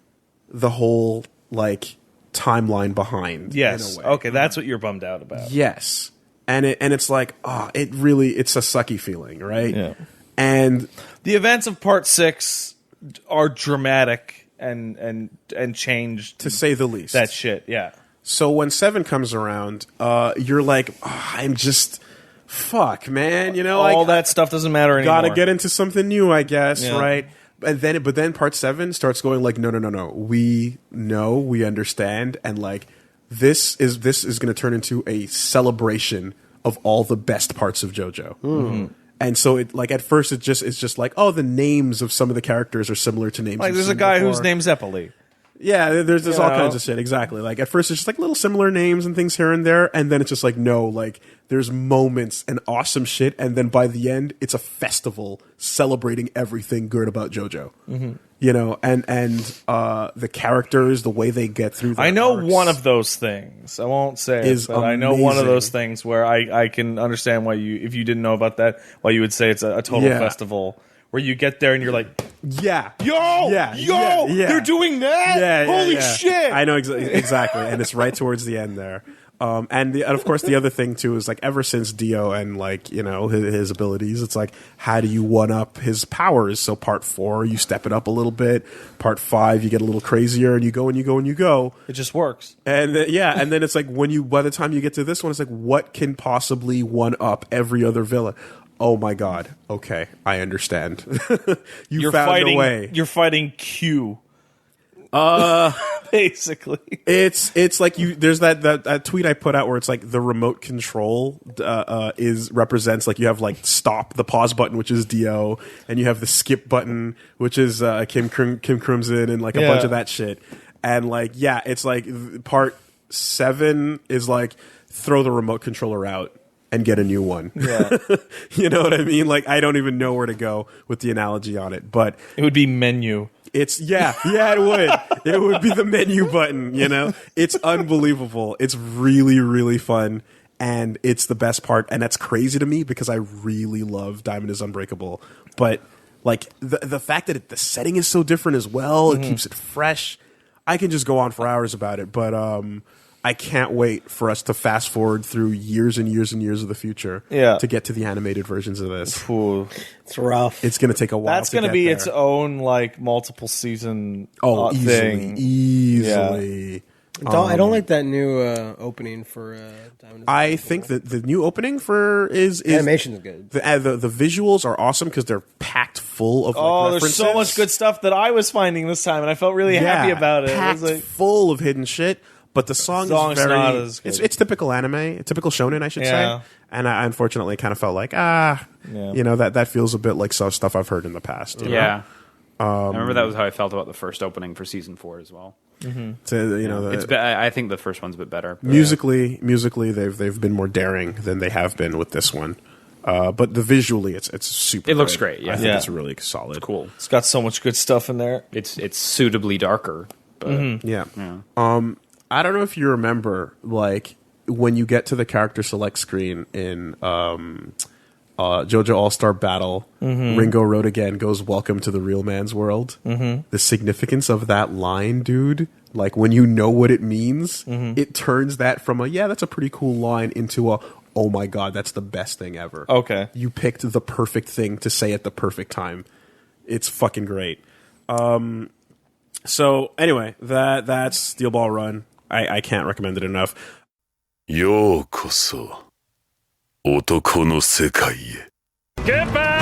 the whole like timeline behind. Yes. In a way. Okay, that's what you're bummed out about. Yes. And it's like, it's a sucky feeling, right? Yeah. And the events of part 6 are dramatic and changed, to say the least. That shit, yeah. So when 7 comes around, you're like, I'm just fuck, man. All that stuff doesn't matter anymore. Gotta get into something new, I guess, right? But then part 7 starts going like, no. We know, we understand, and like this is going to turn into a celebration of all the best parts of JoJo. Mm-hmm. And so it like at first it's just like, oh, the names of some of the characters are similar to names. Like there's a guy who's named Zeppeli. Yeah, there's all kinds of shit. Exactly. Like at first it's just like little similar names and things here and there, and then it's just like, no, like there's moments and awesome shit, and then by the end it's a festival celebrating everything good about JoJo. Mm-hmm. And the characters, the way they get through. I know arcs one of those things. I won't say it, but I know one of those things where I can understand why if you didn't know about that, why you would say it's a total festival. Where you get there and you're like, they're doing that? Holy shit! I know exactly, and it's right towards the end there. And of course, the other thing too is like ever since Dio and like his abilities, it's like how do you one up his powers? So part 4, you step it up a little bit. Part 5, you get a little crazier, and you go and you go and you go. It just works. And and then it's like by the time you get to this one, it's like what can possibly one up every other villain? Oh my god! Okay, I understand. You're found fighting, a way. You're fighting Q. Basically, it's like there's that tweet I put out where it's like the remote control represents like you have like stop, the pause button, which is Dio, and you have the skip button, which is Kim Crimson, and like a bunch of that shit. And like it's like part 7 is like throw the remote controller out and get a new one. Yeah. You know what I mean? Like I don't even know where to go with the analogy on it, but it would be menu. It's it would. It would be the menu button, It's unbelievable. It's really, really fun, and it's the best part, and that's crazy to me because I really love Diamond is Unbreakable. But like the fact that the setting is so different as well, it keeps it fresh. I can just go on for hours about it, but I can't wait for us to fast forward through years and years and years of the future to get to the animated versions of this. Ooh. It's rough. It's going to take a while. That's going to be its own like multiple season easily, thing. Easily. I don't like that new opening for Diamond. I think that the new opening for is animation is good. The visuals are awesome because they're packed full of there's so much good stuff that I was finding this time, and I felt really happy about it. Packed full of hidden shit. But the song is very not as good. It's typical anime, typical shonen, I should say. And I unfortunately kind of felt like that feels a bit like some stuff I've heard in the past. You know? I remember that was how I felt about the first opening for season 4 as well. Mm-hmm. I think the first one's a bit better. Musically, they've been more daring than they have been with this one. But visually, it's super. It looks good. great. Yeah, I think it's really solid. It's cool. It's got so much good stuff in there. It's suitably darker. But, yeah. I don't know if you remember, like when you get to the character select screen in JoJo All-Star Battle, Ringo Road again goes, "Welcome to the real man's world." The significance of that line, dude, like when you know what it means, it turns that from that's a pretty cool line into a, oh my god, that's the best thing ever. Okay. You picked the perfect thing to say at the perfect time. It's fucking great. So anyway, that's Steel Ball Run. I can't recommend it enough. ようこそ男の世界へ。Goodbye!